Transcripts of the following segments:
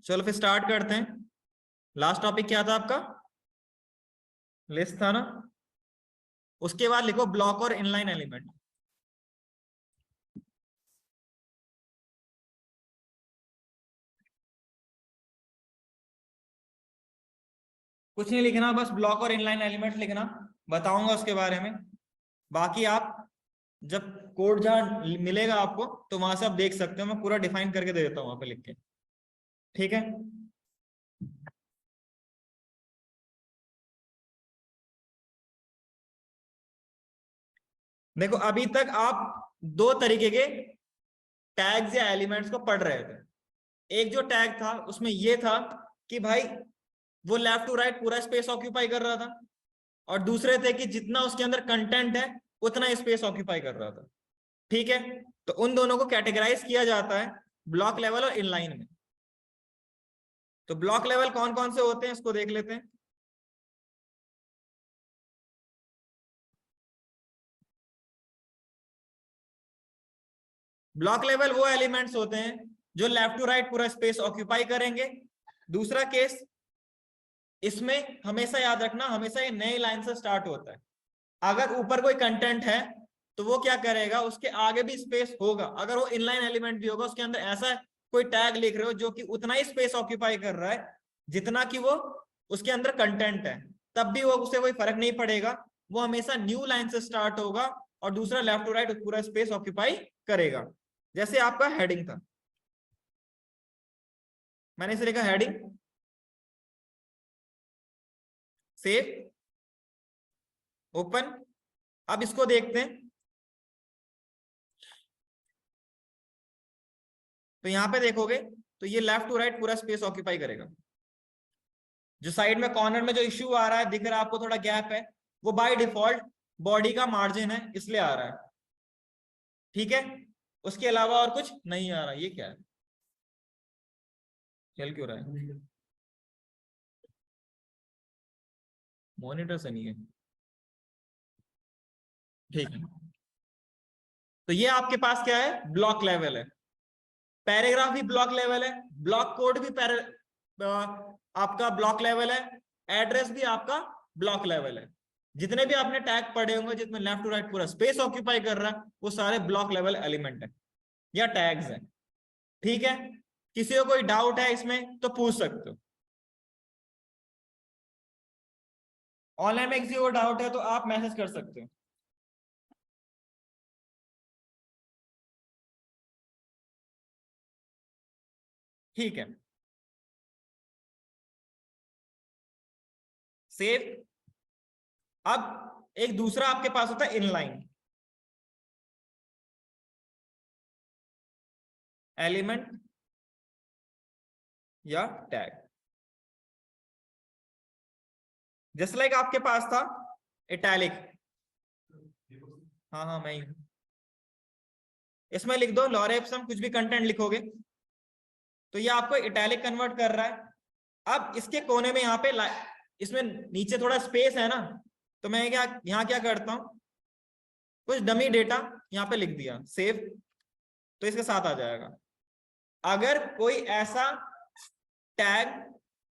चलो फिर स्टार्ट करते हैं। लास्ट टॉपिक क्या था आपका? लिस्ट था ना। उसके बाद लिखो ब्लॉक और इनलाइन एलिमेंट। कुछ नहीं लिखना, बस ब्लॉक और इनलाइन एलिमेंट लिखना, बताऊंगा उसके बारे में। बाकी आप जब कोड जहां मिलेगा आपको तो वहां से आप देख सकते हो, मैं पूरा डिफाइन करके दे देता हूं वहां पे लिख के। ठीक है। देखो अभी तक आप दो तरीके के टैग्स या एलिमेंट्स को पढ़ रहे थे। एक जो टैग था उसमें ये था कि भाई वो लेफ्ट टू राइट पूरा स्पेस ऑक्यूपाई कर रहा था, और दूसरे थे कि जितना उसके अंदर कंटेंट है उतना स्पेस ऑक्यूपाई कर रहा था। ठीक है। तो उन दोनों को कैटेगराइज किया जाता है ब्लॉक लेवल और इनलाइन में। तो ब्लॉक लेवल कौन कौन से होते हैं इसको देख लेते हैं। ब्लॉक लेवल वो एलिमेंट्स होते हैं जो लेफ्ट टू राइट पूरा स्पेस ऑक्यूपाई करेंगे। दूसरा केस, इसमें हमेशा याद रखना, हमेशा ये नई लाइन से स्टार्ट होता है। अगर ऊपर कोई कंटेंट है तो वो क्या करेगा, उसके आगे भी स्पेस होगा। अगर वो इनलाइन एलिमेंट भी होगा, उसके अंदर ऐसा कोई टैग लिख रहे हो जो कि उतना ही स्पेस ऑक्यूपाई कर रहा है जितना कि वो उसके अंदर कंटेंट है, तब भी वो उसे कोई फर्क नहीं पड़ेगा। वो हमेशा न्यू लाइन से स्टार्ट होगा और दूसरा लेफ्ट टू राइट पूरा स्पेस ऑक्यूपाई करेगा। जैसे आपका हेडिंग था, मैंने इसे लिखा हेडिंग, सेव, ओपन। अब इसको देखते हैं। तो यहां पे देखोगे तो ये लेफ्ट टू राइट पूरा स्पेस ऑक्यूपाई करेगा। जो साइड में कॉर्नर में जो इश्यू आ रहा है, दिख रहा है आपको थोड़ा गैप है, वो बाय डिफॉल्ट बॉडी का मार्जिन है इसलिए आ रहा है। ठीक है। उसके अलावा और कुछ नहीं आ रहा। ये क्या है, चल क्यों रहा है? मॉनिटर से नहीं है। ठीक है। तो ये आपके पास क्या है, ब्लॉक लेवल है। पैराग्राफ भी ब्लॉक लेवल है, ब्लॉक कोड भी आपका ब्लॉक लेवल है, एड्रेस भी आपका ब्लॉक लेवल है। जितने भी आपने टैग पढ़े होंगे जिसमें लेफ्ट टू राइट पूरा स्पेस ऑक्यूपाई कर रहा है, वो सारे ब्लॉक लेवल एलिमेंट है या टैग्स हैं। ठीक है। किसी को कोई डाउट है इसमें तो पूछ सकते हो। ऑनलाइन में किसी को डाउट है तो आप मैसेज कर सकते हो। ठीक है। सेव। अब एक दूसरा आपके पास होता है इनलाइन एलिमेंट या टैग। जस्ट लाइक आपके पास था इटैलिक। हाँ हाँ मैं ही हूं। इसमें लिख दो लॉरेप्सम, कुछ भी कंटेंट लिखोगे तो ये आपको इटैलिक कन्वर्ट कर रहा है। अब इसके कोने में यहाँ पे इसमें नीचे थोड़ा स्पेस है ना, तो मैं क्या यहाँ क्या करता हूँ, कुछ डमी डेटा यहाँ पे लिख दिया, सेव। तो इसके साथ आ जाएगा। अगर कोई ऐसा टैग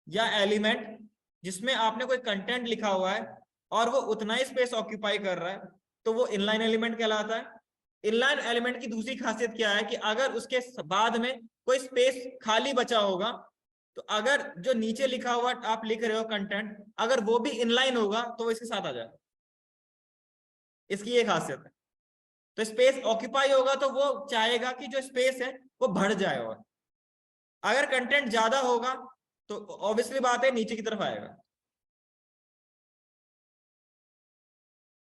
या एलिमेंट जिसमें आपने कोई कंटेंट लिखा हुआ है और वो उतना ही स्पेस ऑक्यूपाई कर रहा है, तो वो इनलाइन एलिमेंट कहलाता है। इनलाइन एलिमेंट की दूसरी खासियत क्या है कि अगर उसके बाद में कोई स्पेस खाली बचा होगा, तो अगर जो नीचे लिखा हुआ आप लिख रहे हो कंटेंट, अगर वो भी इनलाइन होगा तो वो इसके साथ आ जाएगा। इसकी ये खासियत है। तो स्पेस ऑक्यूपाई होगा तो वो चाहेगा कि जो स्पेस है वो भर जाए, और अगर कंटेंट ज्यादा होगा तो ऑब्वियसली बात है नीचे की तरफ आएगा।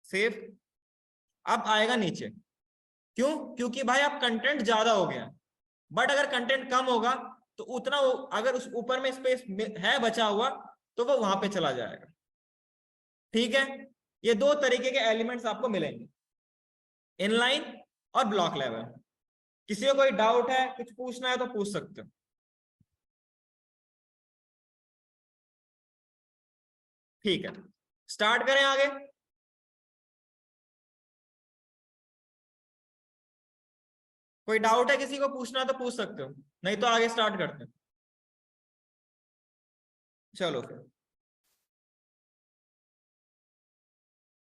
सेव। अब आएगा नीचे। क्यों? क्योंकि भाई आप कंटेंट ज्यादा हो गया, बट अगर कंटेंट कम होगा तो उतना अगर उस ऊपर में स्पेस है बचा हुआ तो वो वहां पे चला जाएगा। ठीक है। ये दो तरीके के एलिमेंट्स आपको मिलेंगे, इनलाइन और ब्लॉक लेवल। किसी को कोई डाउट है, कुछ पूछना है तो पूछ सकते हो। ठीक है, स्टार्ट करें आगे। कोई डाउट है किसी को पूछना है तो पूछ सकते हो, नहीं तो आगे स्टार्ट करते हैं। चलो फिर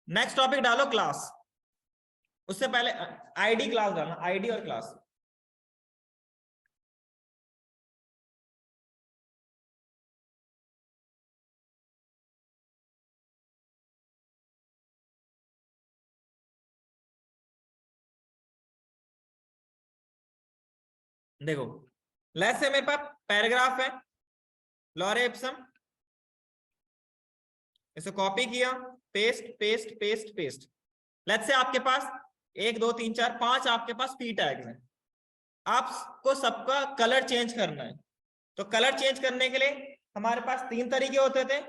नेक्स्ट टॉपिक डालो क्लास। उससे पहले आईडी क्लास डालना, आईडी और क्लास। देखो लेट्स से मेरे पास पैराग्राफ है, लॉरे इप्सम, इसे कॉपी किया, paste paste paste paste. Let's say आपके पास 1 2 3 4 5 आपके पास पी टैग्स हैं। आपको सबका कलर चेंज करना है। तो कलर चेंज करने के लिए हमारे पास 3 तरीके होते थे,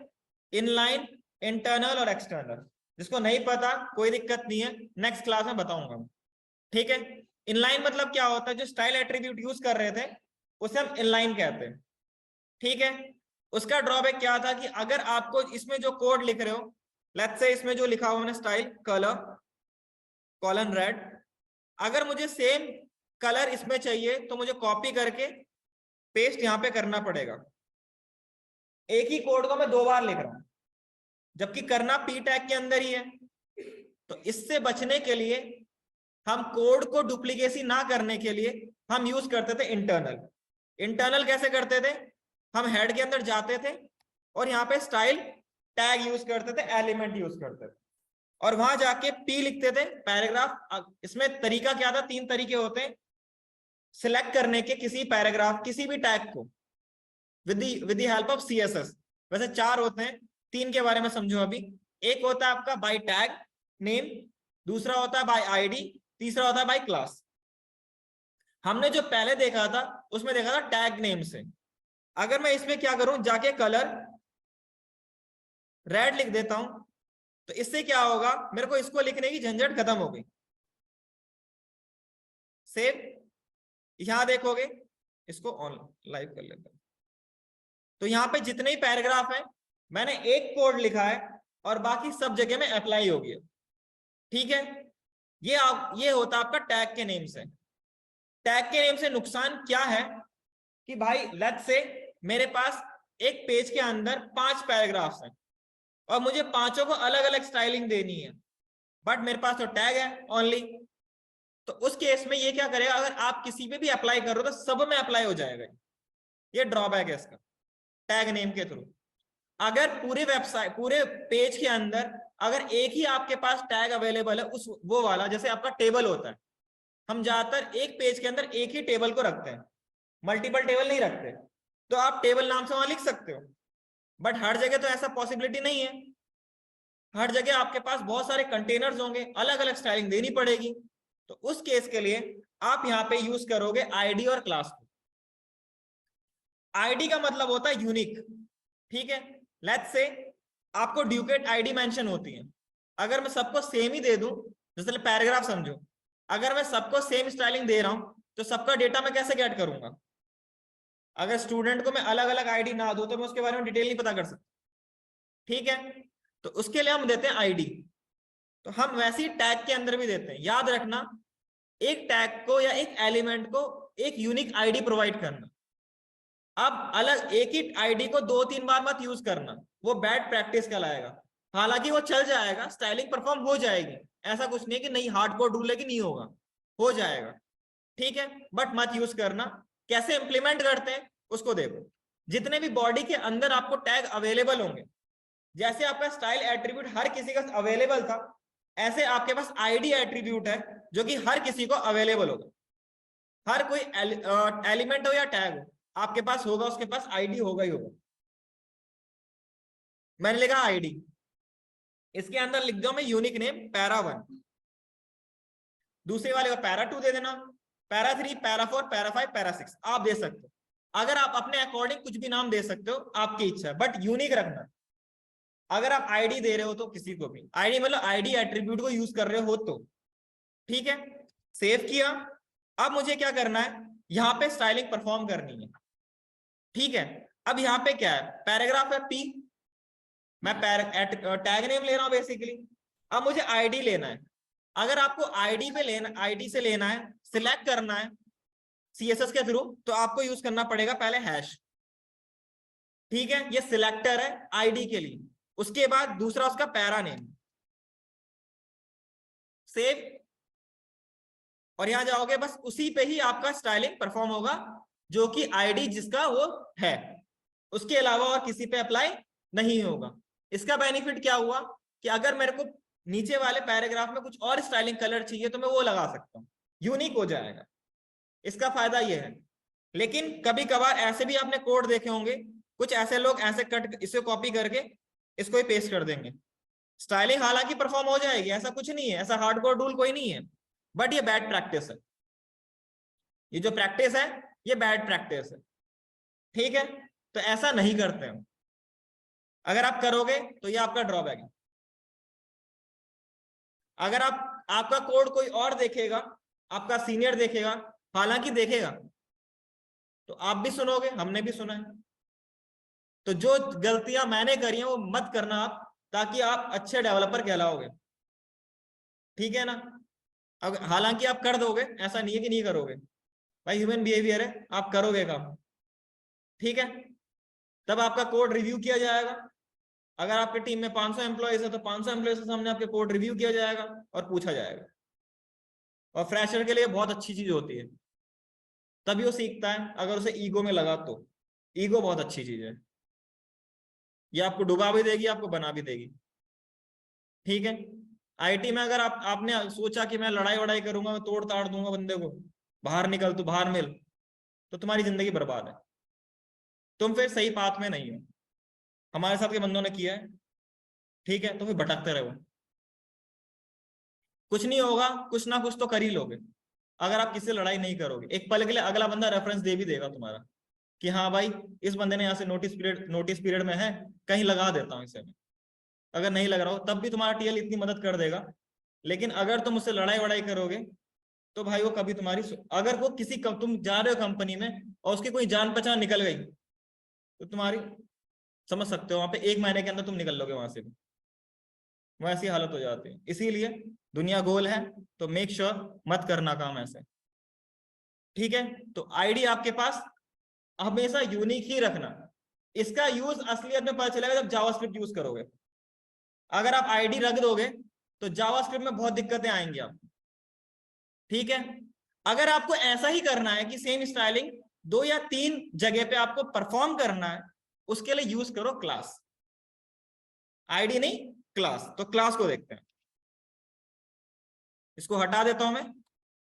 इनलाइन, इंटरनल और एक्सटर्नल। जिसको नहीं पता कोई दिक्कत नहीं है, नेक्स्ट क्लास में बताऊंगा। ठीक है, इनलाइन मतलब क्या होता है, जो स्टाइल एट्रीब्यूट यूज कर रहे थे उसे हम इनलाइन कहते हैं। ठीक है, उसका ड्रॉबैक क्या था कि अगर आपको इसमें जो कोड लिख रहे हो, लेट्स से इसमें जो लिखा हुआ मैंने स्टाइल कलर कॉलन रेड, अगर मुझे सेम कलर इसमें चाहिए तो मुझे कॉपी करके पेस्ट यहां पे करना पड़ेगा। एक ही कोड को मैं 2 बार लिख रहा हूं, जबकि करना पी टैग के अंदर ही है। तो इससे बचने के लिए हम कोड को डुप्लीकेसी ना करने के लिए हम यूज करते थे इंटरनल। इंटरनल कैसे करते थे, हम हेड के अंदर जाते थे और यहाँ पे स्टाइल टैग यूज करते थे, एलिमेंट यूज करते थे और वहां जाके पी लिखते थे पैराग्राफ। इसमें तरीका क्या था, 3 तरीके होते हैं सिलेक्ट करने के किसी पैराग्राफ किसी भी टैग को with the help of CSS. वैसे 4 होते हैं, 3 के बारे में समझो अभी। एक होता है आपका बाय टैग नेम, दूसरा होता है बाय आईडी, तीसरा होता है बाय क्लास। हमने जो पहले देखा था उसमें देखा था टैग नेम से। अगर मैं इसमें क्या करूं, जाके कलर रेड लिख देता हूं तो इससे क्या होगा, मेरे को इसको लिखने की झंझट खत्म हो गई। सेव, यहां देखोगे, इसको ऑन लाइव कर लेता हूं। तो यहाँ पे जितने ही पैराग्राफ है मैंने एक कोड लिखा है और बाकी सब जगह में अप्लाई हो गया। ठीक है, ये होता आपका टैग के नेम से। टैग के नेम से नुकसान क्या है कि भाई लेट्स से मेरे पास एक पेज के अंदर 5 पैराग्राफ्स हैं और मुझे पांचों को अलग अलग स्टाइलिंग देनी है, बट मेरे पास तो टैग है ओनली। तो उस केस में ये क्या करेगा, अगर आप किसी पे भी अप्लाई करो तो सब में अप्लाई हो जाएगा। ये ड्रॉबैक है इसका टैग नेम के थ्रू। अगर पूरे वेबसाइट पूरे पेज के अंदर अगर एक ही आपके पास टैग अवेलेबल है, उस वो वाला जैसे आपका टेबल होता है, हम ज्यादातर एक पेज के अंदर एक ही टेबल को रखते हैं, मल्टीपल टेबल नहीं रखते। तो आप टेबल नाम से वहां लिख सकते हो, बट हर जगह तो ऐसा पॉसिबिलिटी नहीं है। हर जगह आपके पास बहुत सारे कंटेनर्स होंगे, अलग अलग स्टाइलिंग देनी पड़ेगी। तो उस केस के लिए आप यहाँ पे यूज करोगे आईडी और क्लास को। आईडी का मतलब होता है यूनिक। ठीक है, लेट्स से आपको ड्यूकेट आईडी मेंशन होती है। अगर मैं सबको सेम ही दे दूं, जैसे पैराग्राफ समझो, अगर मैं सबको सेम स्टाइलिंग दे रहा हूं तो सबका डेटा मैं कैसे गेट करूंगा। अगर स्टूडेंट को मैं अलग अलग आईडी ना दूं तो मैं उसके बारे में डिटेल नहीं पता कर सकता। ठीक है, तो उसके लिए हम देते हैं आईडी। तो हम वैसे ही टैग के अंदर भी देते हैं। याद रखना, एक टैग को या एक एलिमेंट को एक यूनिक आईडी प्रोवाइड करना। अब अलग एक ही आईडी को 2-3 बार मत यूज करना, वो बैड प्रैक्टिस कहलाएगा। हालांकि वो चल जाएगा, स्टाइलिंग परफॉर्म हो जाएगी, ऐसा कुछ नहीं कि नहीं हार्डकोर रूल है कि नहीं होगा, हो जाएगा। ठीक है, बट मत यूज करना। कैसे इंप्लीमेंट करते हैं उसको देखो। जितने भी बॉडी के अंदर आपको टैग अवेलेबल होंगे, जैसे आपका स्टाइल एट्रीब्यूट हर किसी का अवेलेबल था, ऐसे आपके पास आईडी एट्रीब्यूट है जो कि हर किसी को अवेलेबल होगा। हर कोई एलिमेंट हो या टैग हो आपके पास होगा, उसके पास आईडी होगा ही होगा। मैंने लिखा आईडी, इसके अंदर लिख दो मैं यूनिक नेम पैरा1, दूसरे वाले को पैरा2 दे देना, पैरा3, पैरा4, पैरा5, पैरा6 आप दे सकते हो। अगर आप अपने अकॉर्डिंग कुछ भी नाम दे सकते हो, आपकी इच्छा है, बट यूनिक रखना। अगर आप आईडी दे रहे हो तो किसी को भी आईडी मतलब आईडी एट्रीब्यूट को यूज कर रहे हो तो ठीक है। सेव किया। अब मुझे क्या करना है, यहां पे स्टाइलिंग परफॉर्म करनी है। ठीक है, अब यहाँ पे क्या है, पैराग्राफ है पी, मैं टैग नेम ले रहा हूं बेसिकली। अब मुझे आईडी लेना है। अगर आपको आईडी पे लेना, आईडी से लेना है, सिलेक्ट करना है सीएसएस के थ्रू, तो आपको यूज करना पड़ेगा पहले हैश। ठीक है, ये सिलेक्टर है आईडी के लिए। उसके बाद दूसरा उसका पैरा नेम, सेव, और यहां जाओगे, बस उसी पे ही आपका स्टाइलिंग परफॉर्म होगा जो कि आईडी जिसका वो है, उसके अलावा और किसी पे अप्लाई नहीं होगा। इसका बेनिफिट क्या हुआ कि अगर मेरे को नीचे वाले पैराग्राफ में कुछ और स्टाइलिंग कलर चाहिए तो मैं वो लगा सकता हूं, यूनिक हो जाएगा। इसका फायदा ये है। लेकिन कभी कभार ऐसे भी आपने कोड देखे होंगे, कुछ ऐसे लोग ऐसे कट इसे कॉपी करके इसको ही पेस्ट कर देंगे। स्टाइलिंग हालांकि परफॉर्म हो जाएगी, ऐसा कुछ नहीं है, ऐसा हार्डकोर रूल कोई नहीं है, बट ये बैड प्रैक्टिस है। ये जो प्रैक्टिस है ये बैड प्रैक्टिस है, ठीक है। तो ऐसा नहीं करते हम, अगर आप करोगे तो ये आपका ड्रॉबैक है। अगर आपका कोड कोई और देखेगा, आपका सीनियर देखेगा, हालांकि देखेगा, तो आप भी सुनोगे, हमने भी सुना है। तो जो गलतियां मैंने करी हैं वो मत करना आप, ताकि आप अच्छे डेवलपर कहलाओगे, ठीक है ना। अब हालांकि आप कर दोगे, ऐसा नहीं है कि नहीं करोगे, भाई ह्यूमन बिहेवियर है, आप करोगे काम, ठीक है। तब आपका कोड रिव्यू किया जाएगा। अगर आपकी टीम में 500 एम्प्लॉयज है तो 500 एम्प्लॉयज के सामने आपके कोड रिव्यू किया जाएगा और पूछा जाएगा। और फ्रेशर के लिए बहुत अच्छी चीज होती है, तभी वो सीखता है। अगर उसे ईगो में लगा तो, ईगो बहुत अच्छी चीज है, ये आपको डुबा भी देगी, आपको बना भी देगी, ठीक है। आईटी में अगर आपने सोचा कि मैं लड़ाई वड़ाई करूंगा, मैं तोड़ ताड़ दूंगा बंदे को, बाहर निकल तू बाहर मिल, तो तुम्हारी जिंदगी बर्बाद है, तुम फिर सही पाथ में नहीं हो। हमारे साथ के बंदों ने किया है, ठीक है, तो फिर भटकते रहो, कुछ नहीं होगा, कुछ ना कुछ तो कर ही लोगे। अगर आप किसी से लड़ाई नहीं करोगे, एक पल के लिए अगला बंदा रेफरेंस दे भी देगा तुम्हारा कि हाँ भाई इस बंदे ने यहाँ से नोटिस पीरियड में है, कहीं लगा देता हूँ इसे। अगर नहीं लग रहा हो तब भी तुम्हारा टीएल इतनी मदद कर देगा। लेकिन अगर तुम उससे लड़ाई वड़ाई करोगे तो भाई वो कभी तुम्हारी, अगर वो तुम जा रहे हो कंपनी में और उसकी कोई जान पहचान निकल गई तो तुम्हारी, समझ सकते हो, वहां पे 1 महीने के अंदर तुम निकल लोगे वहां से भी, वैसी हालत हो जाती है। इसीलिए दुनिया गोल है, तो मेक श्योर मत करना काम ऐसे, ठीक है। तो आईडी आपके पास हमेशा यूनिक ही रखना। इसका यूज असलियत में पता चलेगा जब जावास्क्रिप्ट यूज करोगे। अगर आप आईडी रख दोगे तो जावास्क्रिप्ट में बहुत दिक्कतें आएंगी आप, ठीक है। अगर आपको ऐसा ही करना है कि सेम स्टाइलिंग 2 या 3 जगह पे आपको परफॉर्म करना है, उसके लिए यूज करो क्लास, आईडी नहीं क्लास। तो क्लास को देखते हैं, इसको हटा देता हूं मैं।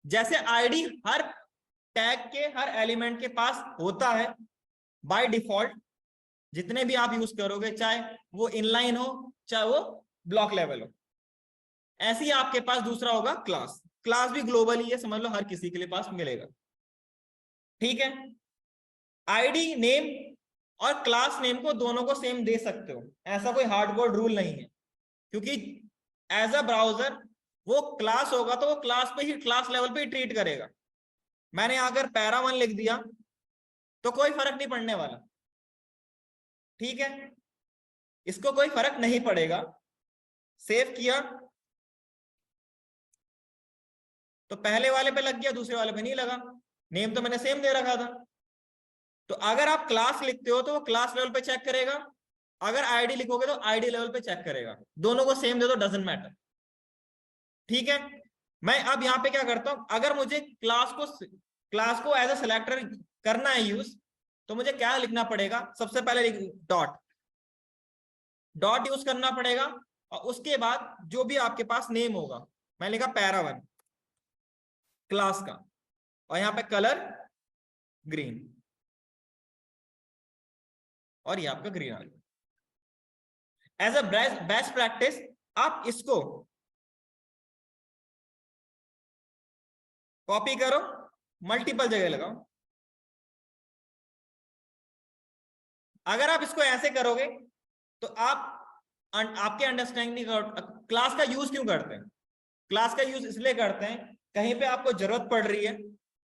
जैसे आईडी हर टैग के हर एलिमेंट के पास होता है बाय डिफॉल्ट, जितने भी आप यूज करोगे, चाहे वो इनलाइन हो चाहे वो ब्लॉक लेवल हो, ऐसे ही आपके पास दूसरा होगा क्लास। क्लास भी ग्लोबल ही है, समझ लो हर किसी के लिए पास मिलेगा, ठीक है। आईडी नेम और क्लास नेम को दोनों को सेम दे सकते हो, ऐसा कोई हार्डकोर रूल नहीं है, क्योंकि एज अ ब्राउजर वो क्लास होगा तो वो क्लास पे ही, क्लास लेवल पे ही ट्रीट करेगा। मैंने अगर पैरा 1 लिख दिया तो कोई फर्क नहीं पड़ने वाला, ठीक है, इसको कोई फर्क नहीं पड़ेगा। सेव किया तो पहले वाले पे लग गया, दूसरे वाले पे नहीं लगा, नेम तो मैंने सेम दे रखा था। तो अगर आप क्लास लिखते हो तो वो क्लास लेवल पे चेक करेगा, अगर आईडी लिखोगे तो आईडी लेवल पे चेक करेगा, दोनों को सेम दे दो, डजंट मैटर, ठीक है। मैं अब यहाँ पे क्या करता हूं, अगर मुझे क्लास को एज अ सिलेक्टर करना है यूज, तो मुझे क्या लिखना पड़ेगा, सबसे पहले डॉट डॉट यूज करना पड़ेगा, और उसके बाद जो भी आपके पास नेम होगा, मैं लिखा पैरा 1 क्लास का, और यहाँ पे कलर ग्रीन, और ये आपका ग्रीन आ गया। एज अ बेस्ट प्रैक्टिस आप इसको कॉपी करो, मल्टीपल जगह लगाओ। अगर आप इसको ऐसे करोगे तो आपके अंडरस्टैंडिंग, क्लास का यूज क्यों करते हैं, क्लास का यूज इसलिए करते हैं कहीं पे आपको जरूरत पड़ रही है,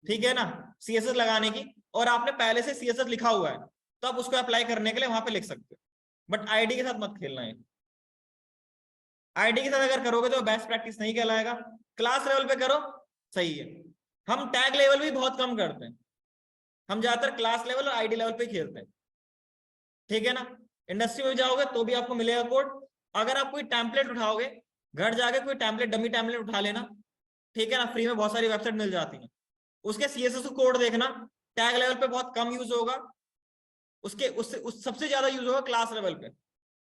ठीक है ना, सीएसएस लगाने की, और आपने पहले से सीएसएस लिखा हुआ है, तो आप उसको अप्लाई करने के लिए वहां पे लिख सकते हो। बट आईडी के साथ मत खेलना है, आईडी के साथ अगर करोगे तो बेस्ट प्रैक्टिस नहीं कहलाएगा। क्लास लेवल पे करो, सही है। हम टैग लेवल भी बहुत कम करते हैं, हम ज्यादातर क्लास लेवल और आईडी लेवल पे खेलते हैं, ठीक है ना। इंडस्ट्री में जाओगे तो भी आपको मिलेगा कोड। अगर आप कोई टेम्पलेट उठाओगे, घर जाके कोई टेम्पलेट, डमी टेम्पलेट उठा लेना, ठीक है ना, फ्री में बहुत सारी वेबसाइट मिल जाती है, उसके सीएसएस कोड देखना, टैग लेवल पे बहुत कम यूज होगा, उसके उस सबसे ज्यादा यूज होगा क्लास लेवल पे।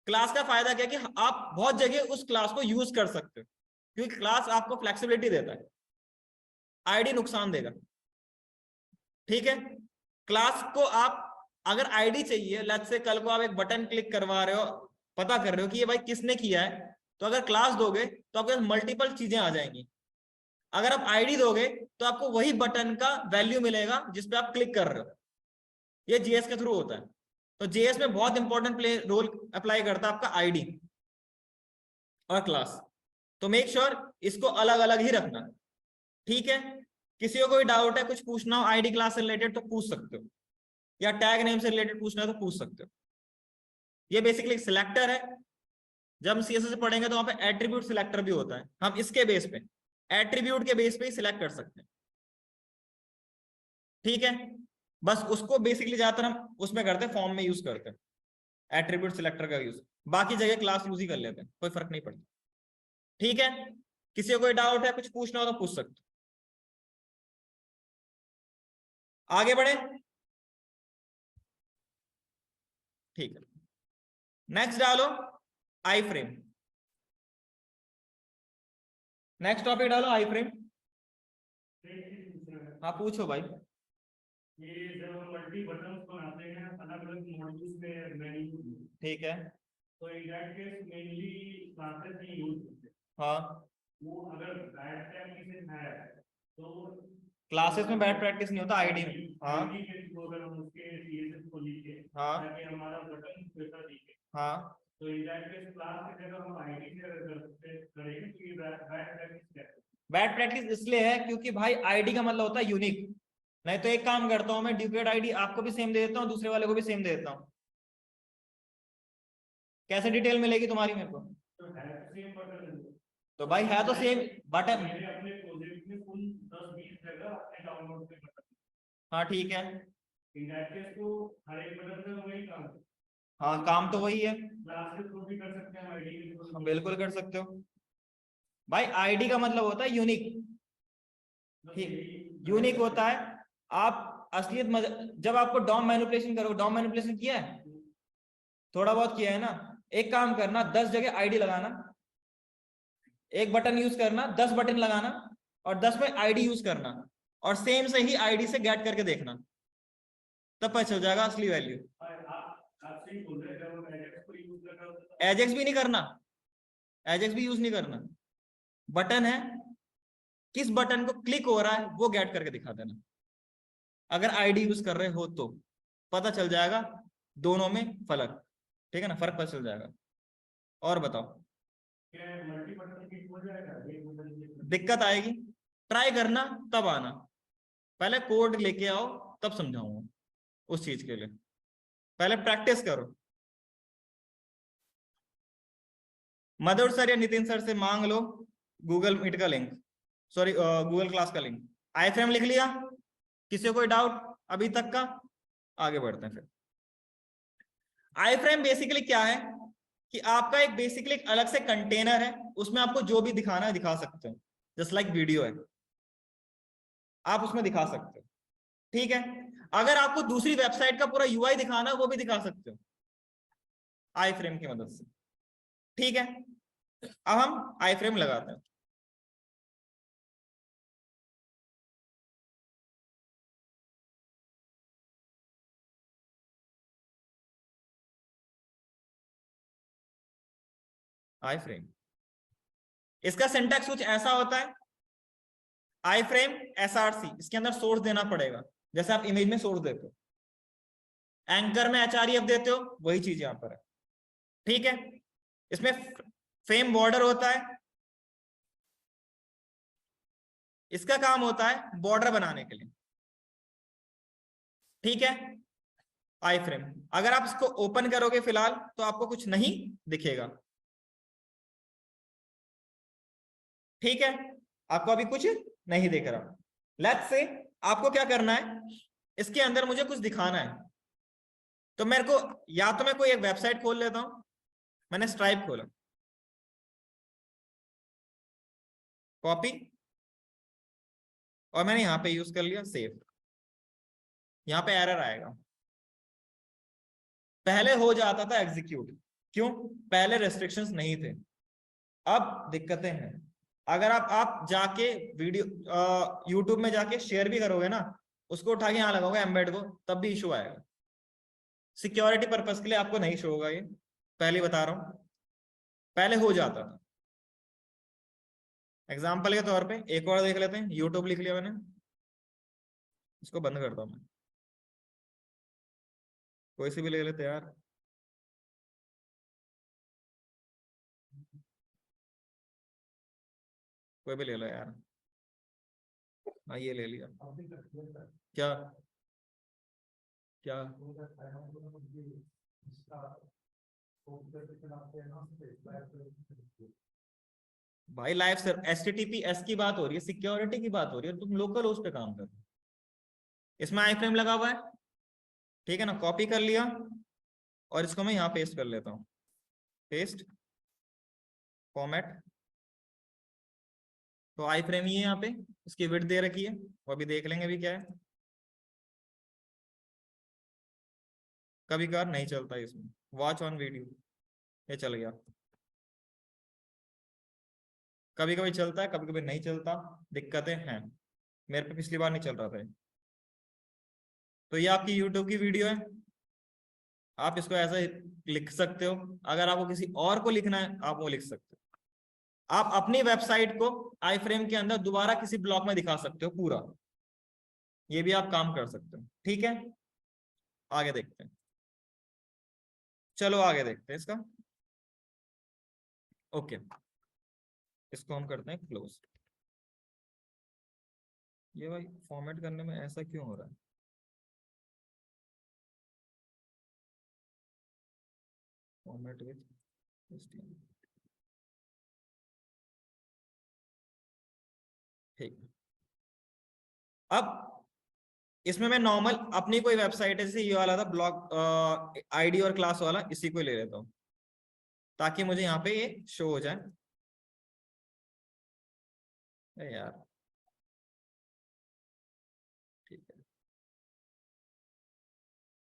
क्लास का फायदा क्या कि आप बहुत जगह उस क्लास को यूज कर सकते हो, क्योंकि क्लास आपको फ्लेक्सिबिलिटी देता है, आईडी नुकसान देगा। ठीक है, क्लास को आप अगर आईडी चाहिए, लेट्स से कल को आप एक बटन क्लिक करवा रहे हो, पता कर रहे हो कि ये भाई किसने किया है, तो अगर क्लास दोगे तो आपके मल्टीपल चीजें आ जाएंगी। अगर आप आईडी दोगे तो आपको वही बटन का वैल्यू मिलेगा जिसपे आप क्लिक कर रहे हो। ये जीएस के थ्रू होता है। तो जीएस में बहुत इंपॉर्टेंट प्ले रोल अप्लाई करता है आपका आईडी और क्लास। तो मेक श्योर इसको अलग अलग ही रखना। ठीक है, किसी को कोई डाउट है, कुछ पूछना हो आईडी क्लास से रिलेटेड तो पूछ सकते हो, या टैग नेम से रिलेटेड पूछना है तो पूछ सकते हो। ये बेसिकली सिलेक्टर है। जब हम सीएसएस से पढ़ेंगे तो वहां पे एट्रीब्यूट सिलेक्टर भी होता है, हम इसके बेस पे, एट्रीब्यूट के बेस पे ही सिलेक्ट कर सकते हैं। ठीक है, बस उसको बेसिकली ज्यादातर हम उसमें करते हैं, फॉर्म में यूज करते हैं एट्रीब्यूट सिलेक्टर का यूज, बाकी जगह क्लास यूज ही कर लेते हैं, कोई फर्क नहीं पड़ता। ठीक है, किसी को कोई डाउट है, कुछ पूछना हो तो पूछ सकते हो। आगे बढ़े। ठीक है, नेक्स्ट डालो आई फ्रेम। नेक्स्ट टॉपिक डालो आई फ्रेम। हाँ पूछो भाई। ये जब हम मल्टी बटन्स बनाते हैं अलग अलग मॉड्यूल्स में मेन्यू, ठीक है, तो in that case mainly classes he use होते हैं। हाँ, वो अगर बैड प्रैक्टिस है तो क्लासेस में बैड प्रैक्टिस नहीं होता, आईडी में। हाँ आईडी के थ्रू अगर हम उसके सीएसएस को लिखे हाँ ताकि हमारा बटन वैसा दिखे, हाँ, तो इन दैट केस क्लास की जगह हम आईडी से करेंगे तो ये बैड प्रैक्टिस है। बैड प्रैक्टिस इसलिए है क्योंकि भाई आईडी का मतलब होता है यूनिक। नहीं तो एक काम करता हूं मैं, डुप्लीकेट आईडी आपको भी सेम दे देता हूँ, दूसरे वाले को भी सेम दे देता हूँ, कैसे डिटेल मिलेगी तुम्हारी मेरे को? तो है सेम बटन, तो भाई है तो सेम बटन। मैंने अपने प्रोजेक्ट में कुल 10-20 जगह अपने डाउनलोड पे बटन। हाँ ठीक है, इन दैट केस तो हर एक बटन से वही काम है। हाँ काम तो वही है, क्लासेस को भी कर सकते हैं आईडी के थ्रू। हम बिल्कुल कर सकते हो भाई। आईडी का मतलब होता है यूनिक, ठीक, यूनिक होता है। आप असलियत जब आपको डॉम मैनिपुलेशन करो, डॉम मैनिपुलेशन किया है, थोड़ा बहुत किया है ना, एक काम करना, 10 जगह आईडी लगाना, एक बटन यूज करना, 10 बटन लगाना, और 10 में आईडी यूज करना, और सेम से ही आईडी से गेट करके देखना, तब पता चल जाएगा असली वैल्यू। एजेक्स भी नहीं करना, एजेक्स भी यूज नहीं करना, बटन है, किस बटन को क्लिक हो रहा है वो गेट करके दिखा देना। अगर आईडी यूज कर रहे हो तो पता चल जाएगा दोनों में फर्क, ठीक है ना, फर्क पता चल जाएगा। और बताओ, दिक्कत आएगी, ट्राई करना तब आना, पहले कोड लेके आओ तब समझाऊंगा उस चीज के लिए, पहले प्रैक्टिस करो। मधुर सर या नितिन सर से मांग लो गूगल मीट का लिंक, सॉरी गूगल क्लास का लिंक। आई फ्रेम लिख लिया, किसी को कोई डाउट अभी तक का? आगे बढ़ते हैं फिर। आई फ्रेम बेसिकली क्या है कि आपका एक बेसिकली एक अलग से कंटेनर है, उसमें आपको जो भी दिखाना है दिखा सकते हो, जस्ट लाइक वीडियो है, आप उसमें दिखा सकते हो। ठीक है, अगर आपको दूसरी वेबसाइट का पूरा यूआई दिखाना है वो भी दिखा सकते हो आई फ्रेम की मदद से। ठीक है, अब हम आई फ्रेम लगाते हैं। आई फ्रेम, इसका सिंटैक्स कुछ ऐसा होता है, आई फ्रेम एसआरसी, इसके अंदर सोर्स देना पड़ेगा, जैसे आप इमेज में सोर्स देते हो, एंकर में एचआरईएफ देते हो, वही चीज यहां पर है। ठीक है, इसमें फ्रेम बॉर्डर होता है, इसका काम होता है बॉर्डर बनाने के लिए। ठीक है, आई फ्रेम, अगर आप इसको ओपन करोगे फिलहाल तो आपको कुछ नहीं दिखेगा। ठीक है, आपको अभी कुछ नहीं दिख रहा। लेट्स से आपको क्या करना है, इसके अंदर मुझे कुछ दिखाना है, तो मेरे को या तो मैं कोई एक वेबसाइट खोल लेता हूं, मैंने स्ट्राइप खोला, कॉपी, और मैंने यहां पे यूज कर लिया सेव। यहां पे एरर आएगा, पहले हो जाता था एग्जीक्यूट, क्यों? पहले रेस्ट्रिक्शंस नहीं थे, अब दिक्कतें हैं। अगर आप जाके वीडियो यूट्यूब में जाके शेयर भी करोगे ना, उसको उठा के यहां लगाओगे एम्बेड को, तब भी इशू आएगा। सिक्योरिटी पर्पस के लिए आपको नहीं शो होगा ये, पहले बता रहा हूं, पहले हो जाता था। एग्जाम्पल के तौर पे एक और देख लेते हैं, यूट्यूब लिख लिया मैंने, इसको बंद करता हूं मैं, कोई सी भी ले लेते यार, कोई भी ले लो यार। हाँ ये ले लिया। क्या क्या भाई, लाइव सर HTTPS की बात हो रही है, सिक्योरिटी की बात हो रही है, तुम लोकल होस्ट पे काम कर रहे हो। इसमें आई फ्रेम लगा हुआ है, ठीक है ना, कॉपी कर लिया और इसको मैं यहाँ पेस्ट कर लेता हूँ, पेस्ट फॉर्मेट। तो आई फ्रेम ही है यहाँ पे, इसकी विड्थ दे रखी है, वो अभी देख लेंगे अभी क्या है। कभी कभार नहीं चलता है इसमें, वॉच ऑन वीडियो, ये चल गया। कभी कभी चलता है, कभी कभी नहीं चलता, दिक्कतें हैं। मेरे पे पिछली बार नहीं चल रहा था ये। तो ये आपकी यूट्यूब की वीडियो है, आप इसको ऐसा लिख सकते हो। अगर आपको किसी और को लिखना है, आप वो लिख सकते हो। आप अपनी वेबसाइट को आई फ्रेम के अंदर दोबारा किसी ब्लॉक में दिखा सकते हो पूरा, ये भी आप काम कर सकते हो, ठीक है। आगे देखते हैं, चलो आगे देखते हैं इसका। ओके, इसको हम करते हैं क्लोज। ये भाई फॉर्मेट करने में ऐसा क्यों हो रहा है? फॉर्मेट विथ HTML, ठीक। अब इसमें मैं नॉर्मल अपनी कोई वेबसाइट है, जैसे ये वाला था ब्लॉग आईडी और क्लास वाला, इसी को ले लेता हूँ ताकि मुझे यहाँ पे ये शो हो जाए। यार ठीक है,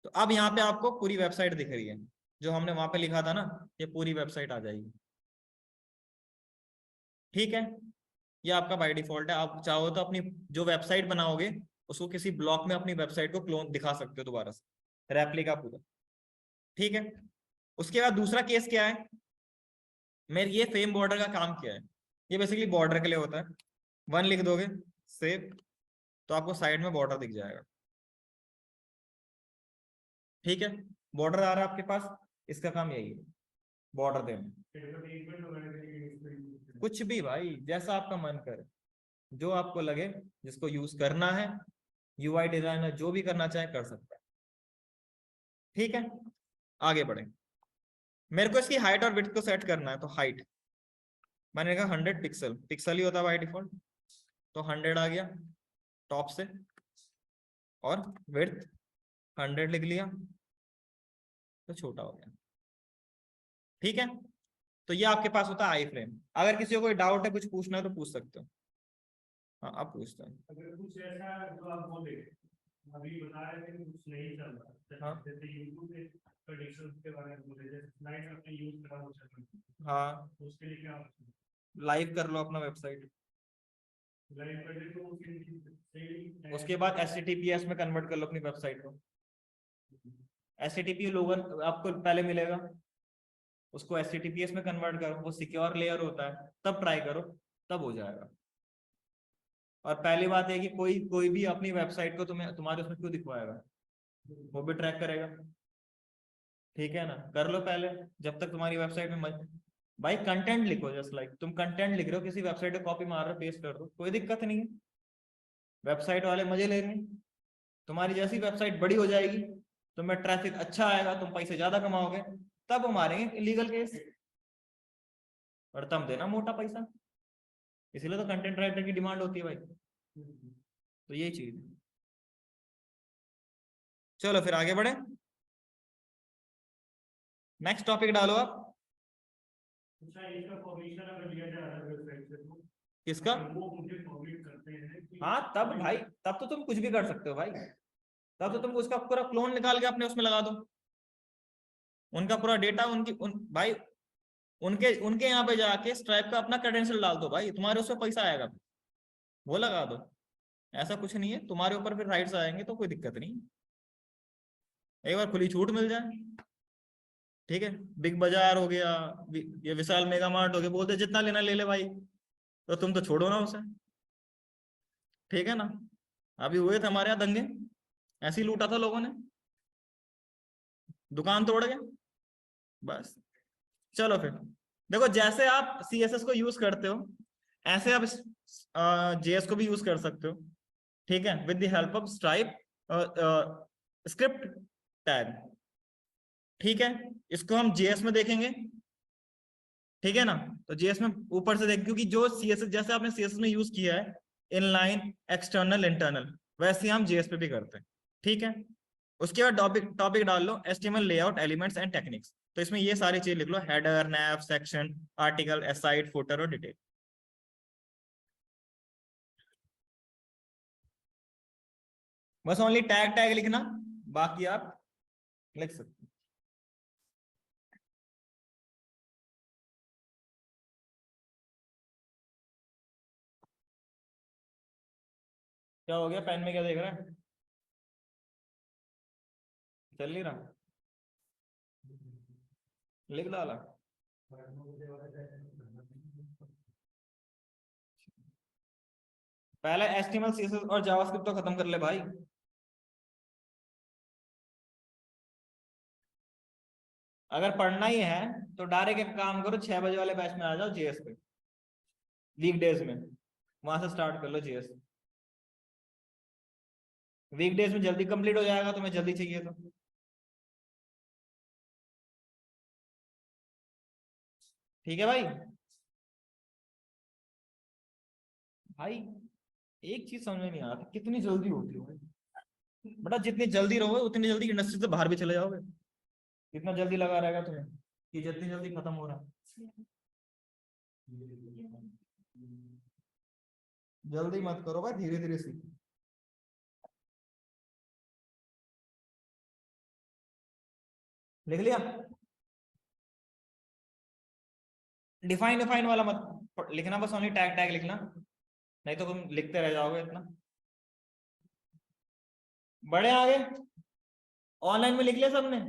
तो अब यहाँ पे आपको पूरी वेबसाइट दिख रही है, जो हमने वहां पे लिखा था ना, ये पूरी वेबसाइट आ जाएगी, ठीक है। ये आपका बाय डिफॉल्ट है, आप चाहो तो अपनी जो वेबसाइट बनाओगे उसको किसी ब्लॉक में अपनी वेबसाइट को क्लोन दिखा सकते हो दोबारा से, रेप्लिका पूरा, ठीक है। उसके बाद दूसरा केस क्या है, मेरे ये फ्रेम बॉर्डर का काम क्या है, ये बेसिकली बॉर्डर के लिए होता है। 1 लिख दोगे, सेव, तो आपको साइड में बॉर्डर दिख जाएगा, ठीक है। बॉर्डर आ रहा है आपके पास, इसका काम यही है, बॉर्डर देना। कुछ भी भाई, जैसा आपका मन करे, जो आपको लगे, जिसको यूज करना है, UI डिजाइनर जो भी करना चाहे कर सकता है, ठीक है। आगे बढ़े, मेरे को इसकी हाइट और विड्थ को सेट करना है, तो हाइट मैंने कहा 100 पिक्सल, पिक्सल ही होता है बाय डिफॉल्ट, तो 100 आ गया टॉप से, और विड्थ 100 लिख लिया, तो छोटा हो गया, ठीक है। तो ये आपके पास होता है आई फ्रेम। अगर किसी को कोई डाउट है, कुछ पूछना है तो पूछ सकते हो। हाँ आप पूछते हैं। अगर कुछ ऐसा जो आप बोले अभी बता रहे थे कि कुछ नहीं चल रहा, हाँ जैसे यूट्यूब के प्रेडिक्शंस के बारे में बोले, जैसे स्लाइड आपने यूज करा वो चल रहा, हाँ, तो उसके लिए क्या लाइव कर लो अपना वेबसाइट, लाइव कर दे तो सही। उसके बाद HTTPS में कन्वर्ट कर लो अपनी वेबसाइट को। HTTP लोगन आपको पहले मिलेगा, उसको HTTPS में कन्वर्ट करो, वो सिक्योर लेयर होता है, तब ट्राई करो, तब हो जाएगा। और पहली बात है कि कोई भी अपनी वेबसाइट को तुम्हें तुम्हारे उसमें क्यों दिखवाएगा, वो भी ट्रैक करेगा, ठीक है ना। कर लो पहले, जब तक तुम्हारी वेबसाइट में भाई कंटेंट लिखो, जस्ट लाइक तुम कंटेंट लिख रहे हो, किसी वेबसाइट पे कॉपी मार रहे हो, पेस्ट कर दो, कोई दिक्कत नहीं है। वेबसाइट वाले मजे ले रहे हैं, तुम्हारी जैसी वेबसाइट बड़ी हो जाएगी, तुम्हें ट्रैफिक अच्छा आएगा, तुम पैसे ज्यादा कमाओगे, तब वो मारेंगे इलीगल केस, और तब देना मोटा पैसा। इसीलिए तो कंटेंट राइटर की डिमांड होती है भाई, तो यही चीज है। चलो फिर आगे बढ़े। नेक्स्ट टॉपिक डालो आप। अच्छा, इसका परमिशन अगर लिया जा रहा है वेबसाइट से तो किसका? वो मुझे परमिट करते हैं कि हाँ तब भाई, तब तो तुम कुछ भी कर सकते हो भाई, तब तो तुम उसका पूरा क्लोन निकाल के अपने उसमें लगा दो, उनका पूरा डेटा भाई उनके उनके यहाँ पे जाके स्ट्राइप का अपना क्रेडेंशियल डाल दो भाई, तुम्हारे उसमें पैसा आएगा, वो लगा दो। ऐसा कुछ नहीं है, तुम्हारे ऊपर फिर राइट्स आएंगे तो कोई दिक्कत नहीं, एक बार खुली छूट मिल जाए। ठीक है, बिग बाजार हो गया, ये विशाल मेगा मार्ट हो गया, बोलते जितना लेना ले ले भाई, तो तुम तो छोड़ो ना उसे। ठीक है ना, अभी हुए थे हमारे यहाँ दंगे, ऐसे ही लूटा था लोगों ने, दुकान तोड़ गए बस। चलो फिर देखो, जैसे आप CSS को यूज करते हो ऐसे आप JS को भी यूज कर सकते हो। ठीक है, with the help of stripe script tag. ठीक है, इसको हम JS में देखेंगे। ठीक है ना, तो JS में ऊपर से देख, क्योंकि जो CSS जैसे आपने CSS में यूज किया है इनलाइन एक्सटर्नल इंटरनल, वैसे हम JS पे भी करते हैं। ठीक है, उसके बाद टॉपिक टॉपिक डाल लो HTML layout elements and techniques. तो इसमें ये सारी चीज लिख लो, हेडर, नैव, सेक्शन, आर्टिकल, एसाइड, फुटर और डिटेल। बस ओनली टैग टैग लिखना, बाकी आप लिख सकते हो। क्या हो गया, पेन में क्या देख रहा है, चल नहीं रहा, लिख डाला। पहले HTML CSS और जावास्क्रिप्ट तो खत्म कर ले भाई। अगर पढ़ना ही है तो डायरेक्ट एक काम करो, 6 बजे वाले बैच में आ जाओ JS पे, वीकडेज में, वहां से स्टार्ट कर लो JS। वीकडेज में जल्दी कंप्लीट हो जाएगा, तुम्हें जल्दी चाहिए तो। ठीक है भाई। भाई एक चीज समझ में नहीं आ रहा, कितनी जल्दी होती है भाई बेटा, जितनी जल्दी रहोगे उतनी जल्दी इंडस्ट्री से बाहर भी चले जाओगे। कितना जल्दी लगा रहेगा तुम्हें कि जितनी जल्दी खत्म हो रहा है। जल्दी मत करो भाई, धीरे धीरे सीखो। लिख लिया? डिफाइन डिफाइन वाला मत लिखना, बस ओनली टैग टैग लिखना, नहीं तो तुम लिखते रह जाओगे इतना। बड़े आगे ऑनलाइन में लिख लिया सबने?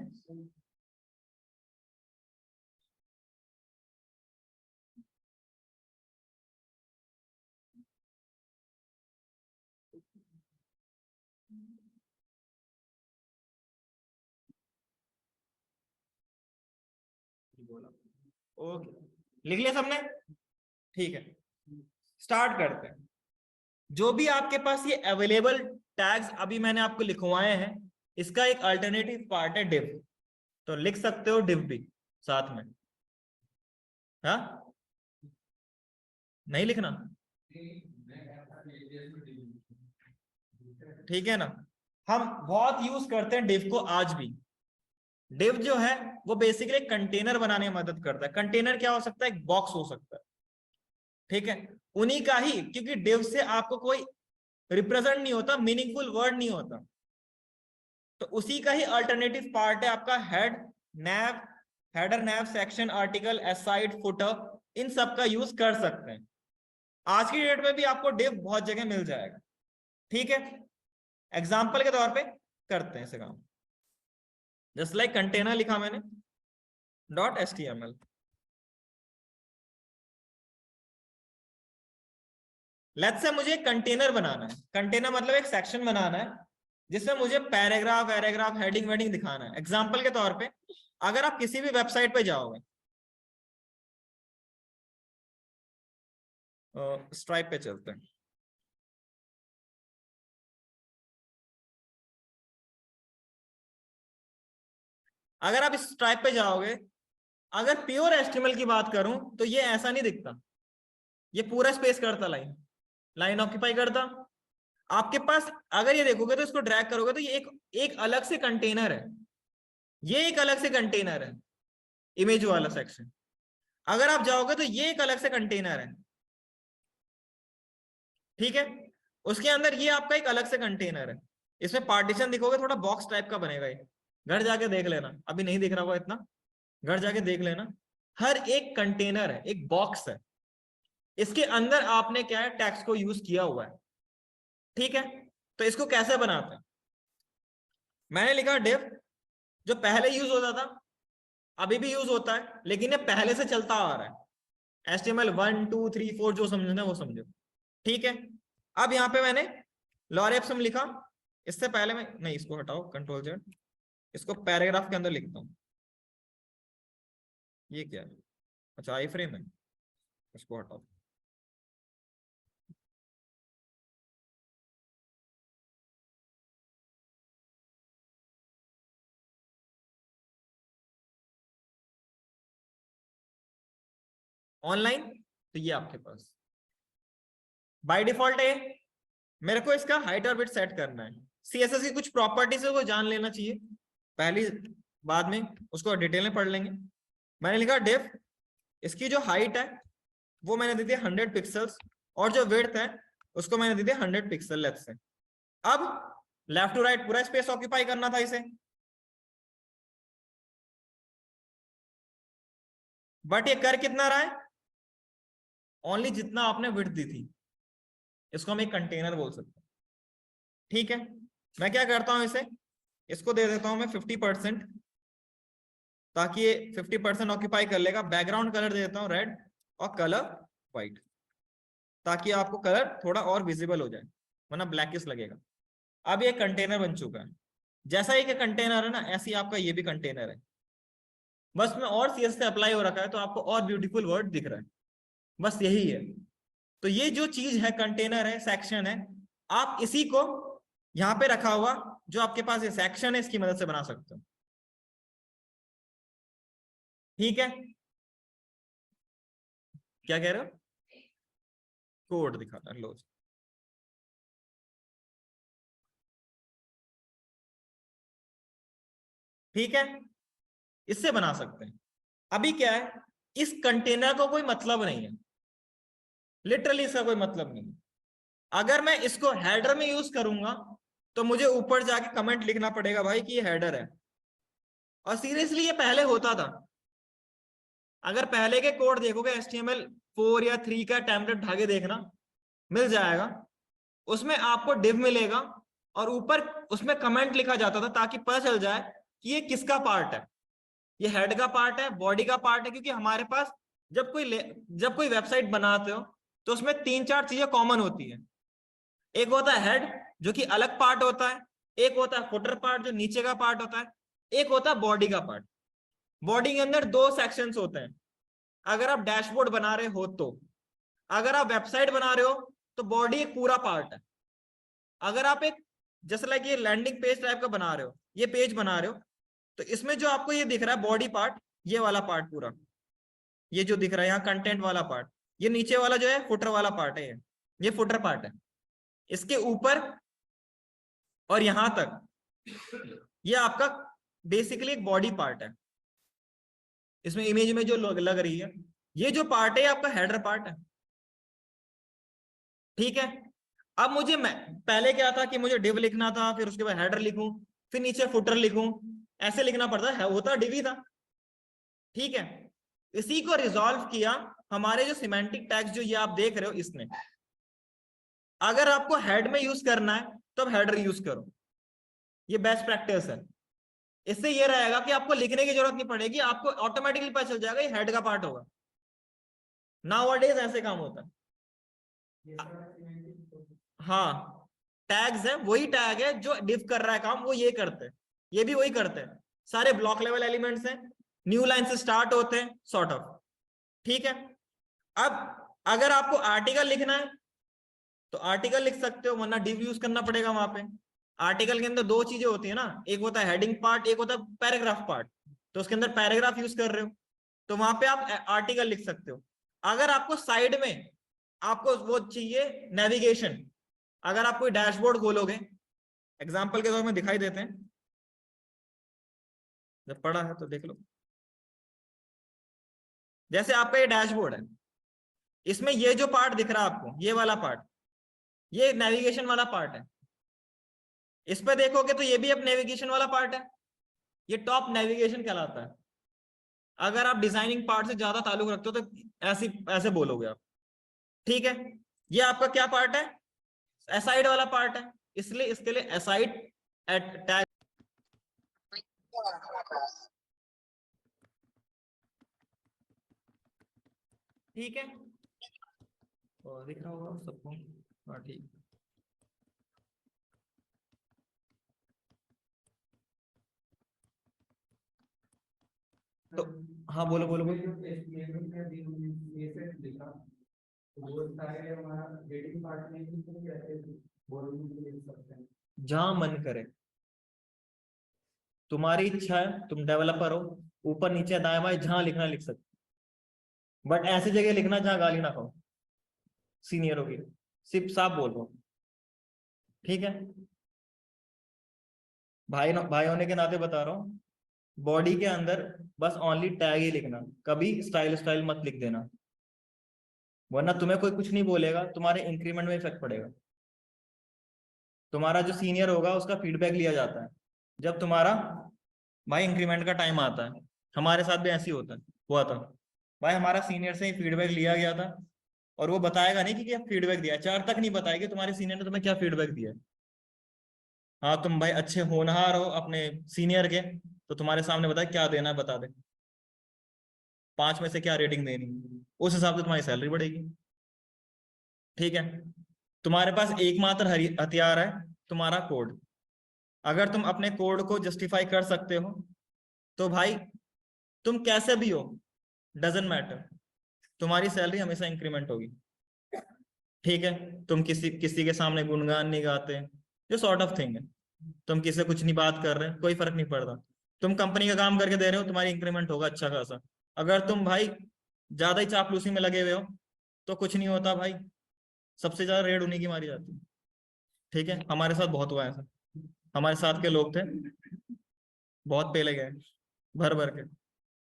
ओके, लिख लिया सबने? ठीक है, स्टार्ट करते हैं। जो भी आपके पास ये अवेलेबल टैग्स अभी मैंने आपको लिखवाए हैं, इसका एक अल्टरनेटिव पार्ट है div, तो लिख सकते हो div भी साथ में। हाँ, नहीं लिखना? ठीक है ना, हम बहुत यूज करते हैं div को आज भी। div जो है वो बेसिकली कंटेनर बनाने में मदद करता है। कंटेनर क्या हो सकता है, एक बॉक्स हो सकता है। ठीक है, उन्हीं का ही, क्योंकि div से आपको कोई रिप्रेजेंट नहीं होता, मीनिंगफुल वर्ड नहीं होता, तो उसी का ही अल्टरनेटिव पार्ट है आपका हेड, नैव, हेडर, नैव, सेक्शन, आर्टिकल, एसाइड, फुटर, इन सब का यूज कर सकते हैं। आज की डेट में भी आपको div बहुत जगह मिल जाएगा। ठीक है, एग्जाम्पल के तौर पे करते हैं इसे काम, जस्ट लाइक कंटेनर लिखा मैंने .html। लेट्स से मुझे कंटेनर बनाना है, कंटेनर मतलब एक सेक्शन बनाना है जिसमें मुझे पैराग्राफ, पैराग्राफ, हेडिंग वेडिंग दिखाना है। एग्जाम्पल के तौर पे अगर आप किसी भी वेबसाइट पे जाओगे, स्ट्राइप पे चलते हैं, अगर आप इस स्ट्राइप पे जाओगे, अगर प्योर HTML की बात करूं तो ये ऐसा नहीं दिखता, ये पूरा स्पेस करता, लाइन लाइन ऑक्यूपाई करता। आपके पास अगर ये देखोगे तो इसको ड्रैग करोगे तो ये एक अलग से कंटेनर है, ये एक अलग से कंटेनर है। इमेज वाला सेक्शन। अगर आप जाओगे तो ये एक अलग से कंटेनर है, ठीक है, उसके अंदर ये आपका एक अलग से कंटेनर है। इसमें पार्टीशन दिखोगे थोड़ा बॉक्स टाइप का बनेगा ये, घर जाके देख लेना, अभी नहीं दिख रहा होगा इतना, घर जाके देख लेना। हर एक कंटेनर है, एक बॉक्स है, इसके अंदर आपने क्या है, टैक्स को यूज किया हुआ है, ठीक है। तो इसको कैसे बनाते हैं, मैंने लिखा डिव, जो पहले यूज होता था अभी भी यूज होता है, लेकिन ये पहले से चलता आ रहा है, HTML 1 2 3 4 जो समझना वो समझो, ठीक है। अब यहाँ पे मैंने लॉरेप्सम लिखा, इससे पहले मैं नहीं, इसको हटाओ, कंट्रोल Z, इसको पैराग्राफ के अंदर लिखता हूँ। ये क्या है, अच्छा आई फ्रेम है, इसको हटाओ। ऑनलाइन, तो ये आपके पास बाय डिफॉल्ट है। मेरे को इसका हाइट और विड्थ सेट करना है, CSS की कुछ प्रॉपर्टीज है वो जान लेना चाहिए पहली, बाद में उसको डिटेल में पढ़ लेंगे। मैंने लिखा डिफ, इसकी जो हाइट है वो मैंने दी थी 100 पिक्सल्स, और जो विड्थ है उसको मैंने दी थी 100 पिक्सल लेफ्ट से। अब लेफ्ट टू राइट पूरा स्पेस ऑक्यूपाई करना था इसे, बट ये कर कितना रहा है, ओनली जितना आपने विड्थ दी थी। इसको हम एक कंटेनर बोल सकते हैं, ठीक है। मैं क्या करता हूं, इसे इसको दे देता हूं मैं 50%, ताकि ये 50% ऑक्यूपाई कर लेगा। बैकग्राउंड कलर दे देता हूं रेड और कलर व्हाइट, ताकि आपको कलर थोड़ा और विजिबल हो जाए, वरना ब्लैकिश लगेगा। अब ये कंटेनर बन चुका है, जैसा ही कंटेनर है ना, ऐसे ही आपका ये भी कंटेनर है, बस में और CSS से अप्लाई हो रखा है, तो आपको और ब्यूटीफुल वर्ड दिख रहा है, बस यही है। तो ये जो चीज है, कंटेनर है, सेक्शन है, आप इसी को यहाँ पे रखा हुआ जो आपके पास ये सेक्शन है, इसकी मदद से बना सकते हो, ठीक है। क्या कह रहे हो, कोड दिखाता है, लो, ठीक है, इससे बना सकते हैं। अभी क्या है, इस कंटेनर को कोई मतलब नहीं है, लिटरली इसका कोई मतलब नहीं है। अगर मैं इसको हेडर में यूज करूंगा तो मुझे ऊपर जाके कमेंट लिखना पड़ेगा भाई कि ये हेडर है, और सीरियसली ये पहले होता था। अगर पहले के कोड देखोगे, HTML 4 या 3 का टेम्पलेट ढागे देखना, मिल जाएगा, उसमें आपको डिव मिलेगा और ऊपर उसमें कमेंट लिखा जाता था, ताकि पता चल जाए कि ये किसका पार्ट है, ये हेड का पार्ट है, बॉडी का पार्ट है। क्योंकि हमारे पास जब कोई वेबसाइट बनाते हो तो उसमें 3-4 चीजें कॉमन होती है। एक होता है हेड, जो कि अलग पार्ट होता है, एक होता है फुटर पार्ट जो नीचे का पार्ट होता है, एक होता है बॉडी का पार्ट। बॉडी के अंदर 2 सेक्शंस होते हैं। अगर आप डैशबोर्ड बना रहे हो तो, अगर आप वेबसाइट बना रहे हो तो बॉडी एक पूरा पार्ट है। अगर आप एक जैसे लाइक ये लैंडिंग पेज टाइप का बना रहे हो, ये पेज बना रहे हो, तो इसमें जो आपको ये दिख रहा है बॉडी पार्ट, ये वाला पार्ट पूरा, ये जो दिख रहा है यहाँ कंटेंट वाला पार्ट, ये नीचे वाला जो है फुटर वाला पार्ट है, ये फुटर पार्ट है। इसके ऊपर और यहां तक ये आपका बेसिकली एक बॉडी पार्ट है। इसमें इमेज में जो लग रही है, ये जो पार्ट है आपका हेडर पार्ट है, ठीक है। अब मुझे पहले क्या था कि मुझे डिव लिखना था, फिर उसके बाद हेडर लिखूं, फिर नीचे फुटर लिखूं, ऐसे लिखना पड़ता है, होता डिव ही था, ठीक है। इसी को रिजॉल्व किया हमारे जो सिमेंटिक टैग्स जो ये आप देख रहे हो इसने। अगर आपको हेड में यूज करना है तो अब हेडर यूज करो, ये बेस्ट प्रैक्टिस है। इससे ये रहेगा कि आपको लिखने की जरूरत नहीं पड़ेगी, आपको ऑटोमेटिकली पता चल जाएगा ये हेड का पार्ट होगा। नाउअडेज ऐसे काम होता है। हाँ, टैग्स है, वही टैग है जो डिफ कर रहा है काम, वो ये करते हैं, ये भी वही करते हैं। सारे ब्लॉक लेवल एलिमेंट्स हैं, न्यू लाइन से स्टार्ट होते हैं, सॉर्ट ऑफ, ठीक है। अब अगर आपको आर्टिकल लिखना है तो आर्टिकल लिख सकते हो, वरना डिव यूज करना पड़ेगा वहां पे। आर्टिकल के अंदर 2 चीजें होती है ना, एक होता है हेडिंग पार्ट, एक होता है पैराग्राफ पार्ट। तो उसके अंदर पैराग्राफ यूज कर रहे हो तो वहां पे आप आर्टिकल लिख सकते हो। अगर आपको साइड में आपको वो चाहिए नेविगेशन, अगर आप कोई डैशबोर्ड खोलोगे, एग्जांपल के तौर में दिखाई देते हैं, जब पढ़ा है तो देख लो। जैसे आपका ये डैशबोर्ड है, इसमें ये जो पार्ट दिख रहा है आपको, ये वाला पार्ट, ये नेविगेशन वाला पार्ट है। इस पे देखोगे तो ये भी अब नेविगेशन वाला पार्ट है, ये टॉप नेविगेशन कहलाता है। अगर आप डिजाइनिंग पार्ट से ज्यादा ताल्लुक रखते हो तो ऐसे बोलोगे आप, ठीक है। ये आपका क्या पार्ट है, एसाइड वाला पार्ट है, इसलिए इसके लिए एसाइड टैग, ठीक है। और दिख रहा होगा सबको, हाँ ठीक। तो हाँ बोलो बोलो बोलो। जहां मन करे, तुम्हारी इच्छा है, तुम डेवलपर हो, ऊपर नीचे दाएं बाएं जहां लिखना लिख सकते, बट ऐसी जगह लिखना जहां गाली ना खाओ सीनियरों की, सिर्फ साफ बोल रहा हूं, ठीक है। भाई होने के नाते बता रहा हूँ, बॉडी के अंदर बस ओनली टैग ही लिखना, कभी स्टाइल स्टाइल मत लिख देना, वरना तुम्हें कोई कुछ नहीं बोलेगा, तुम्हारे इंक्रीमेंट में इफेक्ट पड़ेगा। तुम्हारा जो सीनियर होगा उसका फीडबैक लिया जाता है जब तुम्हारा भाई इंक्रीमेंट का टाइम आता है। हमारे साथ भी ऐसे ही होता है, हुआ था भाई, हमारा सीनियर से ही फीडबैक लिया गया था, और वो बताएगा नहीं कि क्या फीडबैक दिया, 4 तक नहीं बताएगी तुम्हारे सीनियर ने तुम्हें क्या फीडबैक दिया है। हाँ तुम भाई अच्छे होनहार हो अपने सीनियर के, तो तुम्हारे सामने बताए क्या देना है बता दे, 5 में से क्या रेटिंग देनी है, उस हिसाब से तुम्हारी सैलरी बढ़ेगी, ठीक है। तुम्हारे पास एकमात्र हथियार है, तुम्हारा कोड। अगर तुम अपने कोड को जस्टिफाई कर सकते हो तो भाई तुम कैसे भी हो, डजेंट मैटर, तुम्हारी सैलरी हमेशा इंक्रीमेंट होगी, ठीक है। तुम किसी किसी के सामने गुणगान नहीं गाते, जो सॉर्ट ऑफ थिंग है, तुम किसी से कुछ नहीं बात कर रहे, कोई फर्क नहीं पड़ता, तुम कंपनी का काम करके दे रहे हो, तुम्हारी इंक्रीमेंट होगा अच्छा खासा। अगर तुम भाई ज्यादा ही चापलूसी में लगे हुए हो तो कुछ नहीं होता भाई, सबसे ज्यादा रेड उन्हीं की मारी जाती है, ठीक है। हमारे साथ बहुत हुआ है ऐसा, हमारे साथ के लोग थे, बहुत पेले गए भर भर के,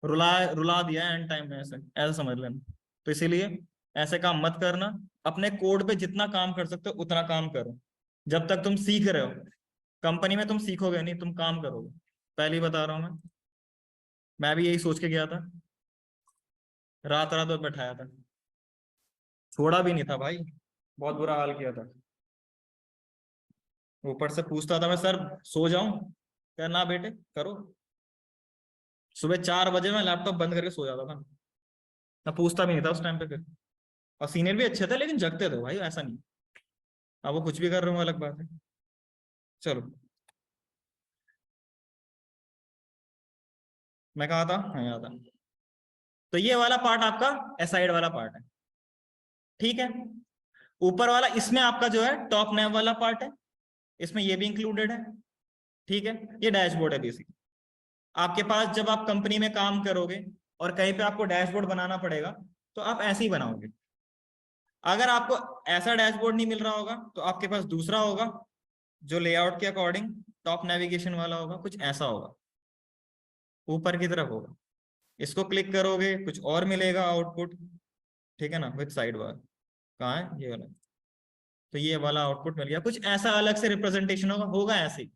रुला रुला दिया एंड टाइम में, ऐसे ऐसा समझ लेना। तो इसीलिए ऐसे काम मत करना, अपने कोड पे जितना काम कर सकते हो उतना काम करो, जब तक तुम सीख रहे हो। कंपनी में तुम सीखोगे नहीं, तुम काम करोगे, पहले ही बता रहा हूं मैं भी यही सोच के गया था, रात रात भर बैठाया था, छोड़ा भी नहीं था भाई, बहुत बुरा हाल किया था। ऊपर से पूछता था मैं, सर सो जाऊं, क्या ना बेटे करो। सुबह 4 बजे मैं लैपटॉप बंद करके सो जाता था, मैं पूछता भी नहीं था उस टाइम पे फिर। और सीनियर भी अच्छे थे लेकिन जगते थे भाई, ऐसा नहीं। अब वो कुछ भी कर रहे हो अलग बात है। चलो, मैं कहा था, हाँ याद था। तो ये वाला पार्ट आपका एसाइड वाला पार्ट है, ठीक है। ऊपर वाला इसमें आपका जो है टॉप नैव वाला पार्ट है, इसमें ये भी इंक्लूडेड है, ठीक है। ये डैशबोर्ड है बेसिक। आपके पास जब आप कंपनी में काम करोगे और कहीं पे आपको डैशबोर्ड बनाना पड़ेगा तो आप ऐसे ही बनाओगे। अगर आपको ऐसा डैशबोर्ड नहीं मिल रहा होगा तो आपके पास दूसरा होगा, जो लेआउट के अकॉर्डिंग टॉप नेविगेशन वाला होगा, कुछ ऐसा होगा, ऊपर की तरफ होगा। इसको क्लिक करोगे कुछ और मिलेगा आउटपुट, ठीक है ना, विद साइड बार। कहाँ है ये वाला, तो ये वाला आउटपुट मिल गया, कुछ ऐसा अलग से रिप्रेजेंटेशन होगा ऐसे,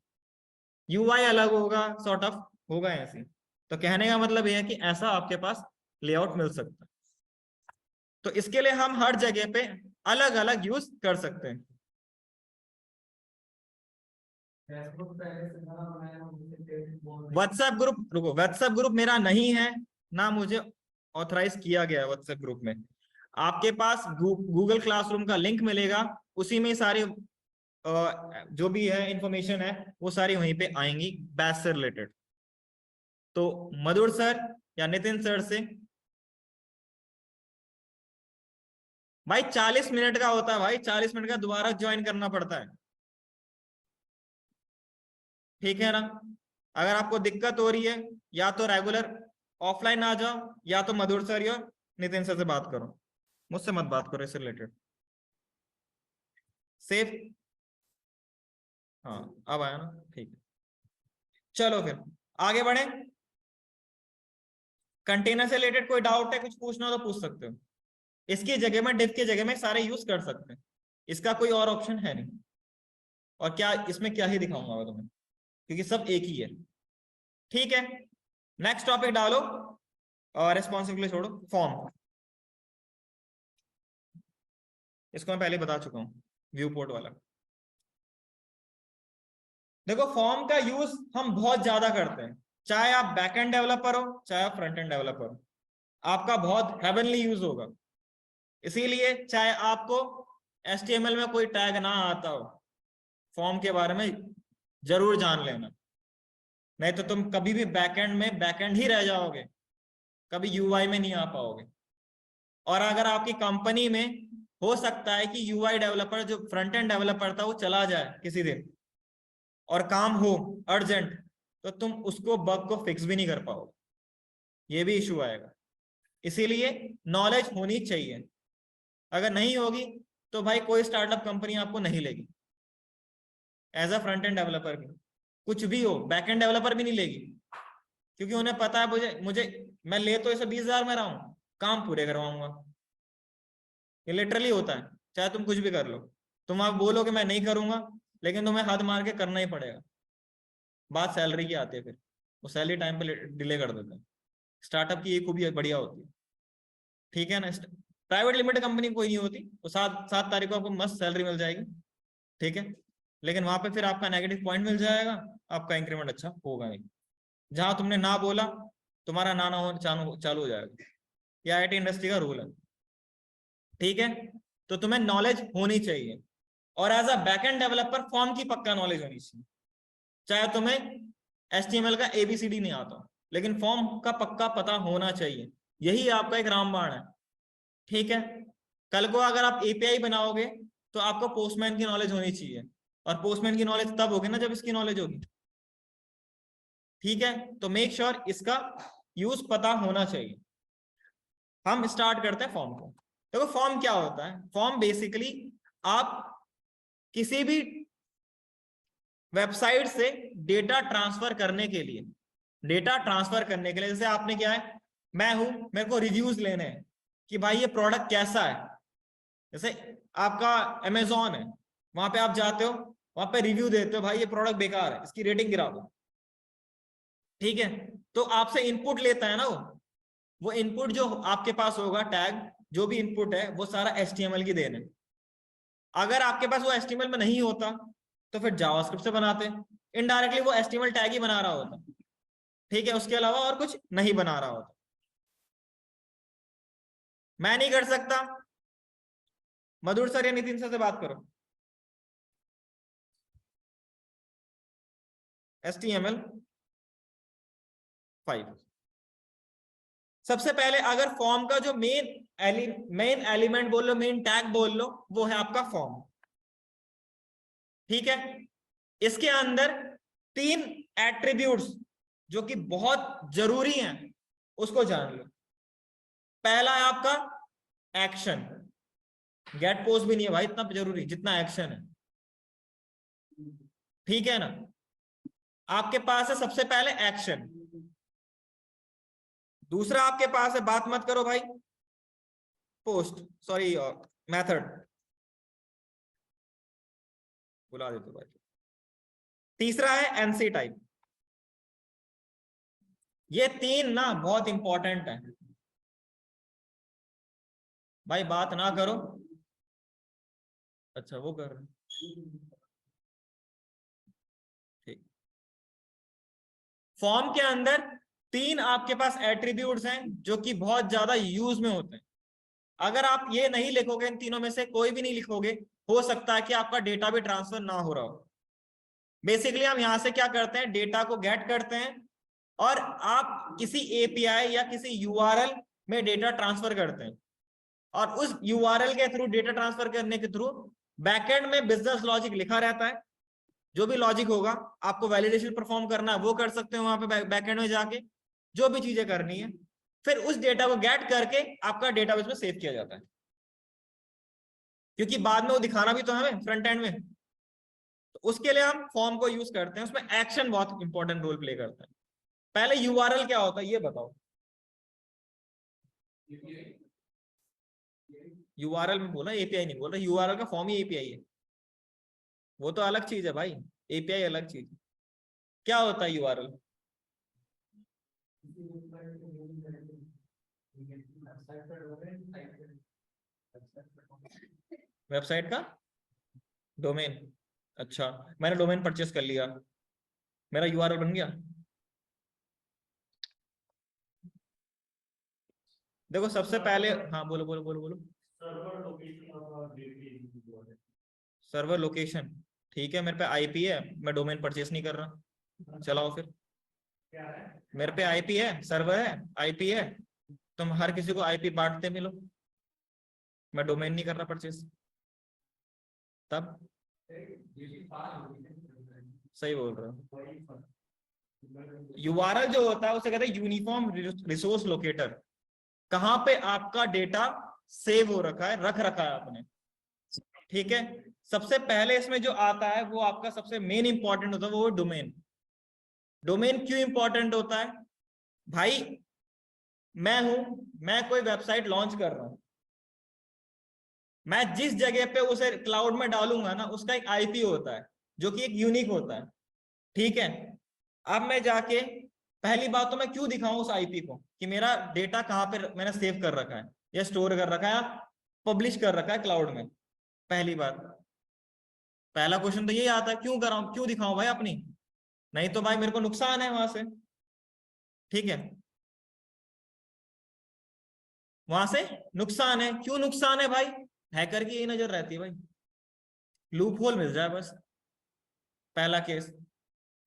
यूआई अलग होगा, सॉर्ट ऑफ होगा ऐसे। तो कहने का मतलब ये है कि ऐसा आपके पास लेआउट मिल सकता है। तो इसके लिए हम हर जगह पे अलग अलग यूज कर सकते हैं। व्हाट्सएप ग्रुप, रुको, व्हाट्सएप ग्रुप मेरा नहीं है, ना मुझे ऑथराइज किया गया है व्हाट्सएप ग्रुप में। आपके पास गूगल क्लासरूम का लिंक मिलेगा, उसी में सारे जो भी है इंफॉर्मेशन है वो सारी वहीं पे आएंगी बैच से रिलेटेड। तो मधुर सर या नितिन सर से भाई 40 मिनट का होता है भाई, 40 मिनट का दोबारा ज्वाइन करना पड़ता है, ठीक है ना। अगर आपको दिक्कत हो रही है या तो रेगुलर ऑफलाइन आ जाओ, या तो मधुर सर या नितिन सर से बात करो, मुझसे मत बात करो इससे रिलेटेड, सेफ। हाँ अब आया ना, ठीक है। चलो फिर आगे बढ़े। कंटेनर से रिलेटेड कोई डाउट है, कुछ पूछना हो तो पूछ सकते हो। इसकी जगह में, डिव की जगह में सारे यूज कर सकते हैं, इसका कोई और ऑप्शन है नहीं। और क्या इसमें क्या ही दिखाऊंगा मैं तुम्हें, क्योंकि सब एक ही है। ठीक है, नेक्स्ट टॉपिक डालो, और रेस्पॉन्सिबिलिटी छोड़ो, फॉर्म। इसको मैं पहले बता चुका हूं, व्यू पोर्ट वाला। देखो फॉर्म का यूज हम बहुत ज्यादा करते हैं, चाहे आप बैकएंड डेवलपर हो चाहे आप फ्रंट एंड डेवलपर हो, आपका बहुत हेवनली यूज होगा। इसीलिए चाहे आपको HTML में कोई टैग ना आता हो, फॉर्म के बारे में जरूर जान लेना, नहीं तो तुम कभी भी बैकएंड में बैकएंड ही रह जाओगे, कभी UI में नहीं आ पाओगे। और अगर आपकी कंपनी में हो सकता है कि UI डेवलपर, जो फ्रंट एंड डेवलपर था, वो चला जाए किसी दिन और काम हो अर्जेंट, तो तुम उसको बग को फिक्स भी नहीं कर पाओगे, ये भी इशू आएगा। इसीलिए नॉलेज होनी चाहिए, अगर नहीं होगी तो भाई कोई स्टार्टअप कंपनी आपको नहीं लेगी। As a front end developer भी कुछ भी हो, बैक एंड डेवलपर भी नहीं लेगी, क्योंकि उन्हें पता है मुझे मुझे मैं ले तो 120,000 में रहा हूं, काम पूरे करवाऊंगा। ये लिटरली होता है, चाहे तुम कुछ भी कर लो, तुम आप बोलो कि मैं नहीं करूंगा, लेकिन तुम्हें हाथ मार के करना ही पड़ेगा। बात सैलरी की आती है, फिर वो सैलरी टाइम पे डिले कर देते हैं। स्टार्टअप की ये खूबी बढ़िया होती है, ठीक है ना। प्राइवेट लिमिटेड कंपनी कोई नहीं होती, वो 7 तारीख को आपको मस्त सैलरी मिल जाएगी, ठीक है, लेकिन वहां पे फिर आपका नेगेटिव पॉइंट मिल जाएगा, आपका इंक्रीमेंट अच्छा होगा नहीं। जहां तुमने ना बोला, तुम्हारा ना हो चालू हो जाएगा। ये IT इंडस्ट्री का रूल है, ठीक है। तो तुम्हें नॉलेज होनी चाहिए, और as a backend developer form की पक्का नॉलेज होनी चाहिए। चाहे तुम्हें HTML का ABCD नहीं आता, लेकिन फॉर्म का पक्का पता होना चाहिए, यही आपका एक रामबाण है, ठीक है। कल को अगर आप API बनाओगे तो आपको पोस्टमैन की नॉलेज होनी चाहिए, और पोस्टमैन की नॉलेज तब होगी ना जब इसकी नॉलेज होगी, ठीक है। तो मेक श्योर इसका यूज पता होना चाहिए। हम स्टार्ट करते हैं फॉर्म को। देखो फॉर्म क्या होता है, फॉर्म बेसिकली आप किसी भी वेबसाइट से डेटा ट्रांसफर करने के लिए, जैसे आपने क्या है, मैं हूं, मेरे को रिव्यूज लेने हैं कि भाई ये प्रोडक्ट कैसा है। जैसे आपका Amazon है, वहां पे आप जाते हो, वहां पे रिव्यू देते हो, भाई ये प्रोडक्ट बेकार है, इसकी रेटिंग गिरा दो, ठीक है। तो आपसे इनपुट लेता है ना वो इनपुट जो आपके पास होगा, टैग जो भी इनपुट है, वो सारा HTML की देन है। अगर आपके पास वो HTML में नहीं होता तो फिर जावास्क्रिप्ट से बनाते, इनडायरेक्टली वो HTML टैग ही बना रहा होता, ठीक है, उसके अलावा और कुछ नहीं बना रहा होता। मैं नहीं कर सकता, मधुर सर या नितिन सर से बात करो। HTML5 सबसे पहले, अगर फॉर्म का जो मेन एलिमेंट बोल लो, मेन टैग बोल लो, वो है आपका फॉर्म, ठीक है। इसके अंदर 3 एट्रीब्यूट्स जो कि बहुत जरूरी हैं, उसको जान लो। पहला है आपका एक्शन, गेट पोस्ट भी नहीं है भाई इतना जरूरी जितना एक्शन है, ठीक है ना। आपके पास है सबसे पहले एक्शन, दूसरा आपके पास है, बात मत करो भाई, पोस्ट, सॉरी मेथड, बुला देते भाई। तीसरा है NC टाइप। ये 3 ना बहुत इंपॉर्टेंट है भाई, बात ना करो। अच्छा वो कर रहे, ठीक। फॉर्म के अंदर 3 आपके पास एट्रीब्यूट्स हैं जो कि बहुत ज्यादा यूज में होते हैं। अगर आप ये नहीं लिखोगे, इन तीनों में से कोई भी नहीं लिखोगे, हो सकता है कि आपका डेटा भी ट्रांसफर ना हो रहा हो। बेसिकली हम यहां से क्या करते हैं, डेटा को गेट करते हैं, और आप किसी API या किसी URL में डेटा ट्रांसफर करते हैं, और उस URL के थ्रू, डेटा ट्रांसफर करने के थ्रू, बैकएंड में बिजनेस लॉजिक लिखा रहता है। जो भी लॉजिक होगा, आपको वैलिडेशन परफॉर्म करना है वो कर सकते हो वहां पे बैकएंड में जाके, जो भी चीजें करनी है। फिर उस डेटा को गेट करके आपका डेटाबेस में सेव किया जाता है, क्योंकि बाद में वो दिखाना भी तो हमें फ्रंट एंड में, तो उसके लिए हम फॉर्म को यूज करते हैं। उसमें एक्शन बहुत इंपॉर्टेंट रोल प्ले करता है। पहले URL क्या होता है ये बताओ, यूआरएल में बोला, एपीआई नहीं बोल रहा, यूआरएल का फॉर्म ही एपीआई है, वो तो अलग चीज है भाई, एपीआई अलग चीज है। क्या होता है यूआरएल? वेबसाइट का डोमेन। अच्छा, मैंने डोमेन परचेस कर लिया, मेरा यूआरएल बन गया। देखो सबसे पहले, हाँ बोलो बोलो बोलो बोलो। सर्वर लोकेशन, सर्वर लोकेशन, ठीक है, मेरे पे आईपी है, मैं डोमेन परचेस नहीं कर रहा, चलाओ फिर। क्या है? मेरे पे आईपी है, सर्वर है, आईपी है, तुम हर किसी को आईपी बांटते मिलो, मैं डोमेन नहीं कर रहा परचेस। तब सही बोल रहा हूँ। यूआरएल जो होता है उसे कहते हैं यूनिफॉर्म रिसोर्स लोकेटर, कहां पे आपका डेटा सेव हो रखा है, रख रखा है आपने, ठीक है। सबसे पहले इसमें जो आता है वो आपका सबसे मेन इंपॉर्टेंट होता है, वो डोमेन। डोमेन क्यों इंपॉर्टेंट होता है भाई? मैं कोई वेबसाइट लॉन्च कर रहा हूं, मैं जिस जगह पे उसे क्लाउड में डालूंगा ना, उसका एक आईपी होता है जो कि एक यूनिक होता है, ठीक है। अब मैं जाके, पहली बात तो मैं क्यों दिखाऊं उस आईपी को कि मेरा डेटा कहां पे मैंने सेव कर रखा है या स्टोर कर रखा है या पब्लिश कर रखा है क्लाउड में। पहली बात, पहला क्वेश्चन तो यही आता है, क्यों कराऊं, क्यों दिखाऊं भाई अपनी, नहीं तो भाई मेरे को नुकसान है वहां से, ठीक है, वहां से नुकसान है। क्यों नुकसान है भाई? हैकर की यही नजर रहती है भाई, लूप होल मिल जाए बस, पहला केस।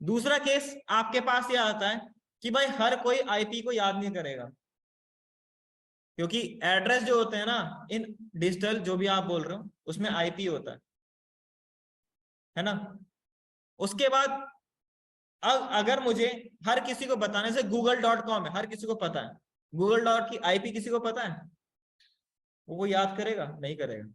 दूसरा केस आपके पास ये आता है कि भाई हर कोई आईपी को याद नहीं करेगा, क्योंकि एड्रेस जो होते हैं ना, इन डिजिटल जो भी आप बोल रहे हो उसमें आईपी होता है ना। उसके बाद अब अगर मुझे हर किसी को बताने से, google.com है, हर किसी को पता है, गूगल डॉट की आईपी किसी को पता है? वो याद करेगा? नहीं करेगा।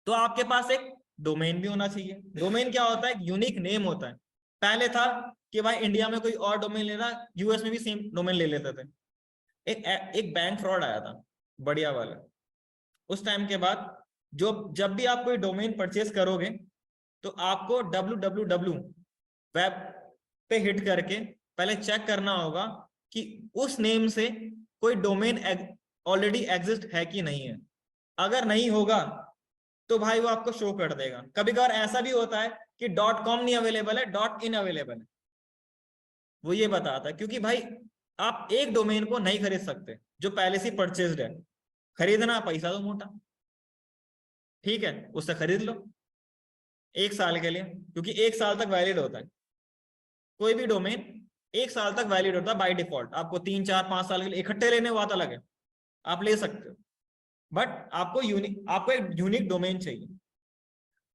तो आपके पास एक डोमेन भी होना चाहिए। डोमेन क्या होता है? एक यूनिक नेम होता है। पहले था कि भाई इंडिया में कोई और डोमेन ले रहा, यूएस में भी सेम डोमेन ले लेते थे। एक बैंक फ्रॉड आया था बढ़िया वाला, उस टाइम के बाद जो जब भी आप कोई डोमेन परचेस करोगे तो आपको www वेब पे हिट करके पहले चेक करना होगा कि उस नेम से कोई डोमेन ऑलरेडी एग्जिस्ट है कि नहीं है। अगर नहीं होगा तो भाई वो आपको शो कर देगा। कभी कभार ऐसा भी होता है कि .com नहीं अवेलेबल है, .in अवेलेबल है, वो ये बताता है, क्योंकि भाई आप एक डोमेन को नहीं खरीद सकते जो पहले से परचेज्ड है। खरीदना पैसा तो मोटा, ठीक है, उससे खरीद लो 1 साल के लिए, क्योंकि 1 साल तक वैलिड होता है कोई भी डोमेन, 1 साल तक वैलिड होता है बाय डिफॉल्ट। आपको 3 4 5 साल के लिए इकट्ठे लेने हुआ तो अलग है, आप ले सकते हो, बट आपको एक यूनिक डोमेन चाहिए।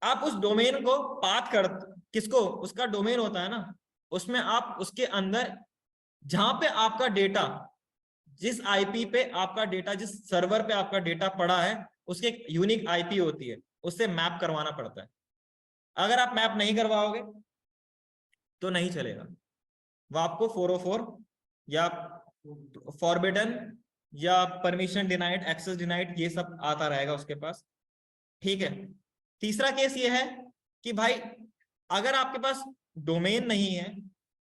आप उस डोमेन को पाथ कर, किसको, उसका डोमेन होता है ना, उसमें आप उसके अंदर जहां पे आपका डेटा, जिस आईपी पे आपका डेटा, जिस सर्वर पे आपका डेटा पड़ा है, उसकी एक यूनिक आईपी होती है, उससे मैप करवाना पड़ता है। अगर आप मैप नहीं करवाओगे तो नहीं चलेगा, वो आपको 404 या फॉरबिडन या परमिशन डिनाइड, एक्सेस डिनाइड, ये सब आता रहेगा उसके पास, ठीक है। तीसरा केस ये है कि भाई अगर आपके पास डोमेन नहीं है,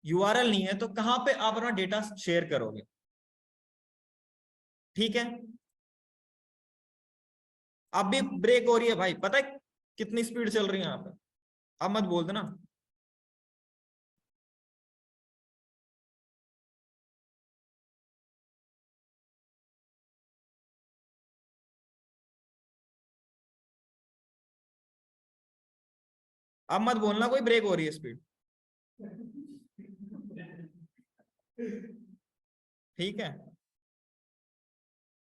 यूआरएल नहीं है, तो कहां पे आप अपना डेटा शेयर करोगे, ठीक है। अब भी ब्रेक हो रही है भाई, पता है कितनी स्पीड चल रही है यहाँ पे, अब मत बोल देना। अब मत बोलना कोई ब्रेक हो रही है स्पीड, ठीक है,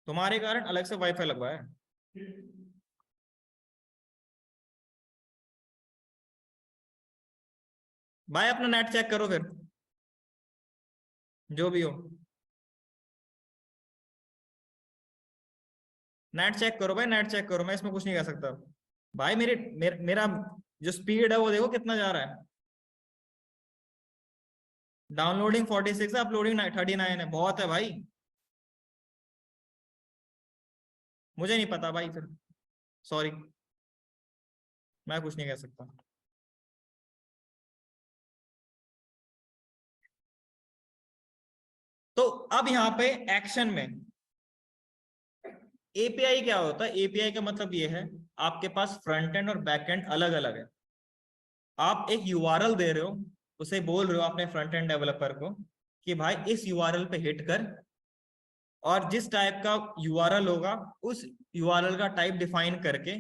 तुम्हारे कारण अलग से वाईफाई लगवाया है। भाई अपना नेट चेक करो फिर, जो भी हो, नेट चेक करो भाई, नेट चेक करो, मैं इसमें कुछ नहीं कर सकता भाई। मेरा जो स्पीड है वो देखो कितना जा रहा है, डाउनलोडिंग 46 है, अपलोडिंग 39 है, बहुत है भाई। मुझे नहीं पता भाई, फिर सॉरी, मैं कुछ नहीं कह सकता। तो अब यहाँ पे एक्शन में एपीआई क्या होता है? एपीआई का मतलब ये है आपके पास फ्रंट एंड और बैक एंड अलग अलग है। आप एक यूआरएल दे रहे हो, उसे बोल रहे हो अपने फ्रंट एंड डेवलपर को कि भाई इस यूआरएल पे हिट कर, और जिस टाइप का यूआरएल होगा उस यूआरएल का टाइप डिफाइन करके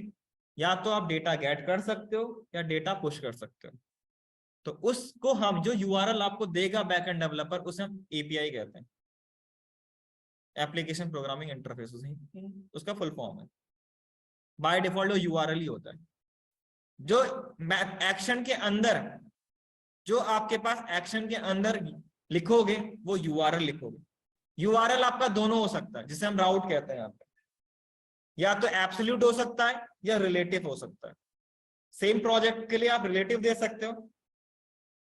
या तो आप डेटा गेट कर सकते हो या डेटा पुश कर सकते हो। तो उसको हम, जो यूआरएल आपको देगा बैक एंड डेवलपर, उसे हम एपीआई कहते हैं, एप्लीकेशन प्रोग्रामिंग इंटरफेस, उसका फुल फॉर्म है। बाय डिफॉल्ट वो यूआरएल ही होता है। जो एक्शन के अंदर, जो आपके पास एक्शन के अंदर लिखोगे वो यूआरएल लिखोगे। यूआरएल आपका दोनों हो सकता है, जिसे हम राउट कहते हैं यहाँ पे, या तो एब्सोल्यूट हो सकता है या रिलेटिव हो सकता है। सेम प्रोजेक्ट के लिए आप रिलेटिव दे सकते हो,